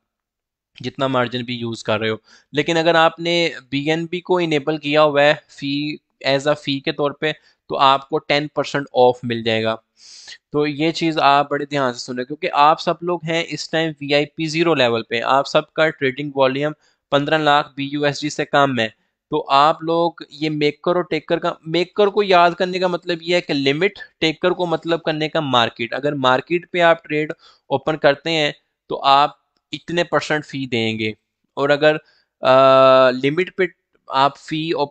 जितना मार्जिन भी यूज़ कर रहे हो। लेकिन अगर आपने बीएनबी को इनेबल किया हुआ है फ़ी, एज अ फ़ी के तौर पे, तो आपको 10% ऑफ मिल जाएगा। तो ये चीज़ आप बड़े ध्यान से सुने, क्योंकि आप सब लोग हैं इस टाइम वीआईपी ज़ीरो लेवल पे, आप सबका ट्रेडिंग वॉल्यूम 15 लाख BUSD से कम है। तो आप लोग ये मेकर और टेकर का, मेकर को याद करने का मतलब ये है कि लिमिट, टेकर को मतलब करने का मार्केट। अगर मार्केट पे आप ट्रेड ओपन करते हैं तो आप इतने परसेंट फी देंगे, और अगर लिमिट पे आप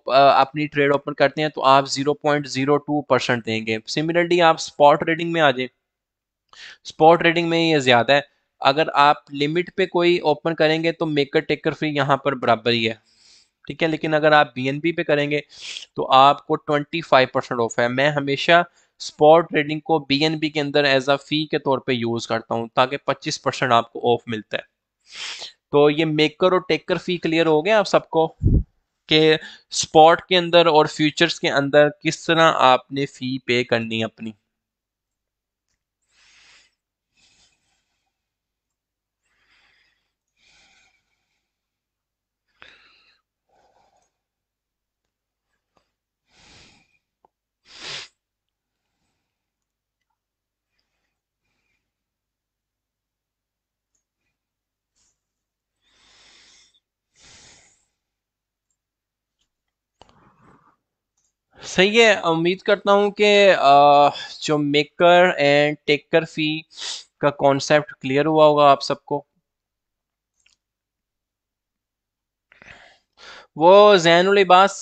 अपनी ट्रेड ओपन करते हैं तो आप 0.02% देंगे। सिमिलरली आप स्पॉट ट्रेडिंग में आ जाए, स्पॉट ट्रेडिंग में ये ज़्यादा है। अगर आप लिमिट पे कोई ओपन करेंगे तो मेकर टेकर फी यहाँ पर बराबर ही है, ठीक है। लेकिन अगर आप बीएनबी पे करेंगे तो आपको 25% ऑफ है। मैं हमेशा स्पॉट ट्रेडिंग को बीएनबी के अंदर एज अ फी के तौर पे यूज़ करता हूँ, ताकि 25% आपको ऑफ मिलता है। तो ये मेकर और टेकर फी क्लियर हो गया आप सबको, कि स्पॉट के अंदर और फ्यूचर्स के अंदर किस तरह आपने फी पे करनी है अपनी। सही है, उम्मीद करता हूँ कि जो मेकर एंड टेकर फी का कॉन्सेप्ट क्लियर हुआ होगा आप सबको। वो जैनुल लिबास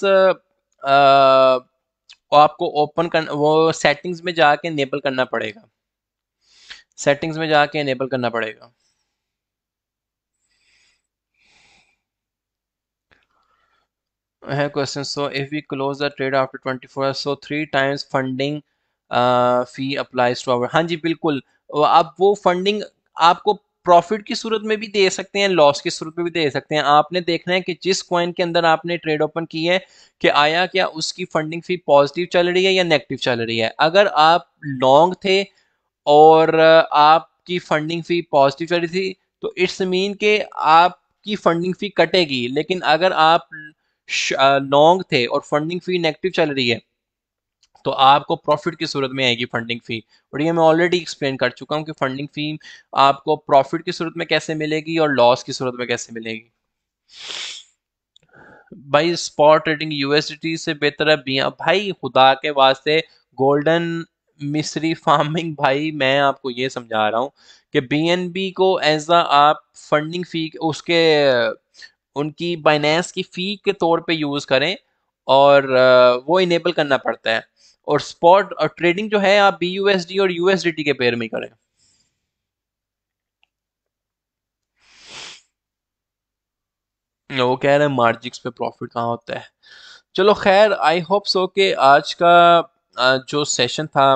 आपको ओपन कर, वो सेटिंग्स में जाके इनेबल करना पड़ेगा, सेटिंग्स में जाके इनेबल करना पड़ेगा। I have question. So if we close the trade after 24 hours, so 3 times funding fee applies to our, हाँ जी बिल्कुल। आप वो फंडिंग आपको प्रॉफिट की सूरत में भी दे सकते हैं, लॉस की सूरत में भी दे सकते हैं। आपने देखना है कि जिस कॉइन के अंदर आपने ट्रेड ओपन की है, कि आया क्या उसकी फंडिंग फी पॉजिटिव चल रही है या नेगेटिव चल रही है। अगर आप लॉन्ग थे और आपकी फंडिंग फी पॉजिटिव चल रही थी, तो इट्स मीन के आपकी फंडिंग फी कटेगी। लेकिन अगर आप लॉन्ग थे और फंडिंग फी नेगेटिव चल रही है, तो आपको प्रॉफिट की सूरत में आएगी फंडिंग फी। और ये मैं ऑलरेडी एक्सप्लेन कर चुका हूँ कि फंडिंग फी आपको प्रॉफिट की सूरत में कैसे मिलेगी और लॉस की सूरत में कैसे मिलेगी। भाई स्पॉट ट्रेडिंग यूएसडीटी से बेहतर है भाई खुदा के वास्ते, गोल्डन मिस्री फार्मिंग। भाई मैं आपको ये समझा रहा हूँ कि बीएनबी को एज अ आप फंडिंग फी उसके उनकी बाइनेंस की फी के तौर पे यूज करें, और वो इनेबल करना पड़ता है। और स्पॉट और ट्रेडिंग जो है आप बीयूएसडी और यूएसडीटी के पेयर में करें। वो कह रहे हैं मार्जिक्स पे प्रॉफिट कहाँ होता है। चलो खैर, आई होप सो कि आज का जो सेशन था,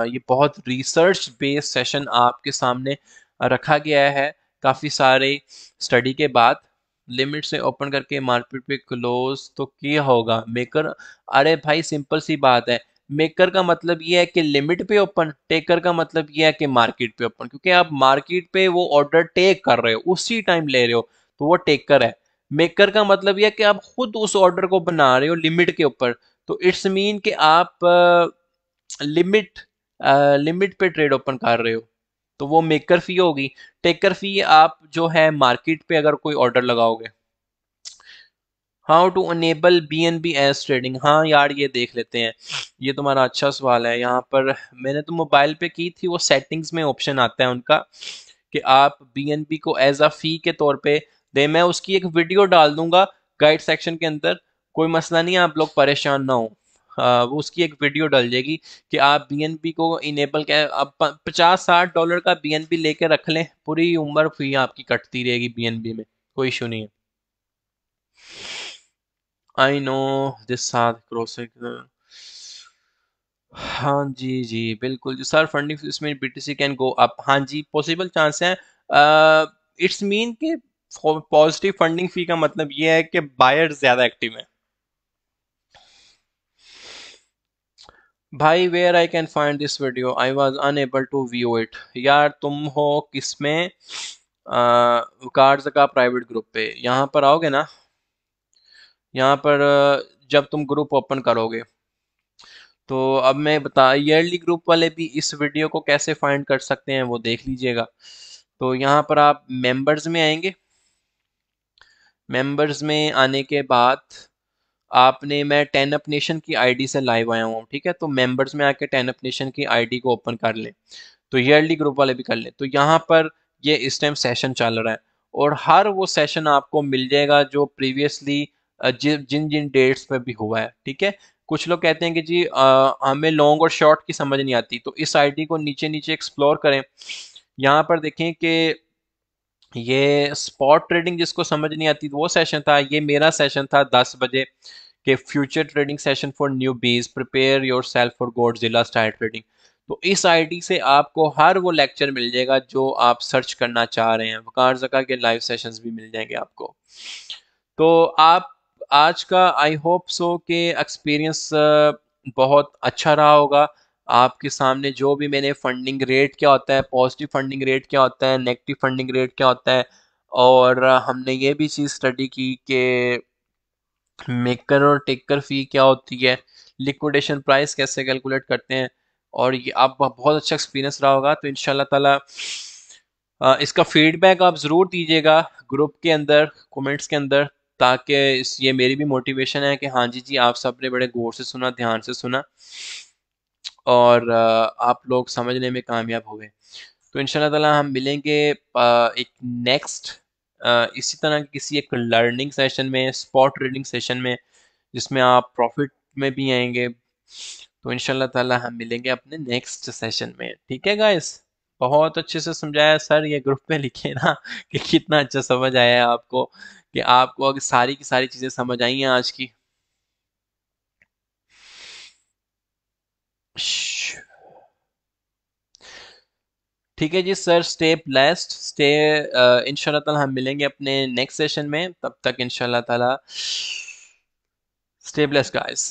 ये बहुत रिसर्च बेस्ड सेशन आपके सामने रखा गया है। काफ़ी सारे स्टडी के बाद लिमिट से ओपन करके मार्केट पे क्लोज तो किया होगा मेकर। अरे भाई सिंपल सी बात है, मेकर का मतलब ये है कि लिमिट पे ओपन, टेकर का मतलब ये है कि मार्केट पे ओपन। क्योंकि आप मार्केट पे वो ऑर्डर टेक कर रहे हो, उसी टाइम ले रहे हो, तो वो टेकर है। मेकर का मतलब यह है कि आप खुद उस ऑर्डर को बना रहे हो लिमिट के ऊपर, तो इट्स मीन कि आप लिमिट लिमिट पे ट्रेड ओपन कर रहे हो, तो वो मेकर फी होगी। टेकर फी आप जो है मार्केट पे अगर कोई ऑर्डर लगाओगे। How to enable BNB as trading, हाँ यार ये देख लेते हैं। ये तुम्हारा अच्छा सवाल है। यहाँ पर मैंने तो मोबाइल पे की थी, वो सेटिंग्स में ऑप्शन आता है उनका कि आप बीएनबी को एज अ फी के तौर पे दे। मैं उसकी एक वीडियो डाल दूंगा गाइड सेक्शन के अंदर, कोई मसला नहीं है, आप लोग परेशान ना हो। वो उसकी एक वीडियो डल जाएगी कि आप बीएनबी को इनेबल क्या, अब 50-60 डॉलर का बीएनबी लेके रख लें, पूरी उम्र फी आपकी कटती रहेगी बीएनबी में, कोई इशू नहीं है। आई नो दिस साथ क्रॉसिंग। हाँ जी जी बिल्कुल जी सर, फंडिंग इसमें बीटीसी कैन गो अप, हाँ जी पॉसिबल चांस है। इट्स मीन कि पॉजिटिव फंडिंग फी का मतलब ये है कि बायर ज्यादा एक्टिव है। भाई where I can find this video, I was unable to view it. यार तुम हो किसमें, वकार ज़का प्राइवेट ग्रुप पे यहाँ पर आओगे ना, यहाँ पर जब तुम ग्रुप ओपन करोगे तो अब मैं बता, ईयरली ग्रुप वाले भी इस वीडियो को कैसे फाइंड कर सकते हैं वो देख लीजिएगा। तो यहाँ पर आप मेंबर्स में आएंगे, मेंबर्स में आने के बाद आपने, मैं टेन अप नेशन की आईडी से लाइव आया हूँ, ठीक है, तो मेंबर्स में आके टेन अप नेशन की आईडी को ओपन कर लें, तो ईयरली ग्रुप वाले भी कर लें। तो यहाँ पर ये इस टाइम सेशन चल रहा है और हर वो सेशन आपको मिल जाएगा जो प्रीवियसली जिन जिन डेट्स पे भी हुआ है, ठीक है। कुछ लोग कहते हैं कि जी हमें लॉन्ग और शॉर्ट की समझ नहीं आती, तो इस आईडी को नीचे नीचे एक्सप्लोर करें। यहाँ पर देखें कि ये स्पॉट ट्रेडिंग जिसको समझ नहीं आती वो सेशन था, ये मेरा सेशन था 10 बजे के future trading session for newbies, prepare yourself for Godzilla style trading. तो इस आईडी से आपको हर वो लेक्चर मिल जाएगा जो आप सर्च करना चाह रहे हैं, वकार ज़का के लाइव सेशंस भी मिल जाएंगे आपको। तो आप आज का आई होप सो के एक्सपीरियंस बहुत अच्छा रहा होगा। आपके सामने जो भी मैंने फंडिंग रेट क्या होता है, पॉजिटिव फंडिंग रेट क्या होता है, नेगेटिव फंडिंग रेट क्या होता है, और हमने ये भी चीज़ स्टडी की कि मेकर और टेकर फी क्या होती है, लिक्विडेशन प्राइस कैसे कैलकुलेट करते हैं, और ये आप बहुत अच्छा एक्सपीरियंस रहा होगा। तो इंशाल्लाह ताला इसका फीडबैक आप ज़रूर दीजिएगा ग्रुप के अंदर, कमेंट्स के अंदर, ताकि ये मेरी भी मोटिवेशन है कि हाँ जी जी आप सब ने बड़े गौर से सुना, ध्यान से सुना, और आप लोग समझने में कामयाब हुए। तो इंशाल्लाह ताला हम मिलेंगे एक नेक्स्ट इसी तरह की किसी एक लर्निंग सेशन में, स्पॉट ट्रेडिंग सेशन में, जिसमें आप प्रॉफिट में भी आएंगे। तो इंशाल्लाह ताला हम मिलेंगे अपने नेक्स्ट सेशन में, ठीक है गाइस। बहुत अच्छे से समझाया सर, ये ग्रुप में लिखे ना कि कितना अच्छा समझ आया है आपको, कि आपको अगर सारी की सारी चीज़ें समझ आई हैं आज की। ठीक है जी सर, स्टे ब्लेस्ड, स्टे, इंशाल्लाह ताला हम मिलेंगे अपने नेक्स्ट सेशन में, तब तक इंशाल्लाह ताला स्टे ब्लेस्ड गाइस।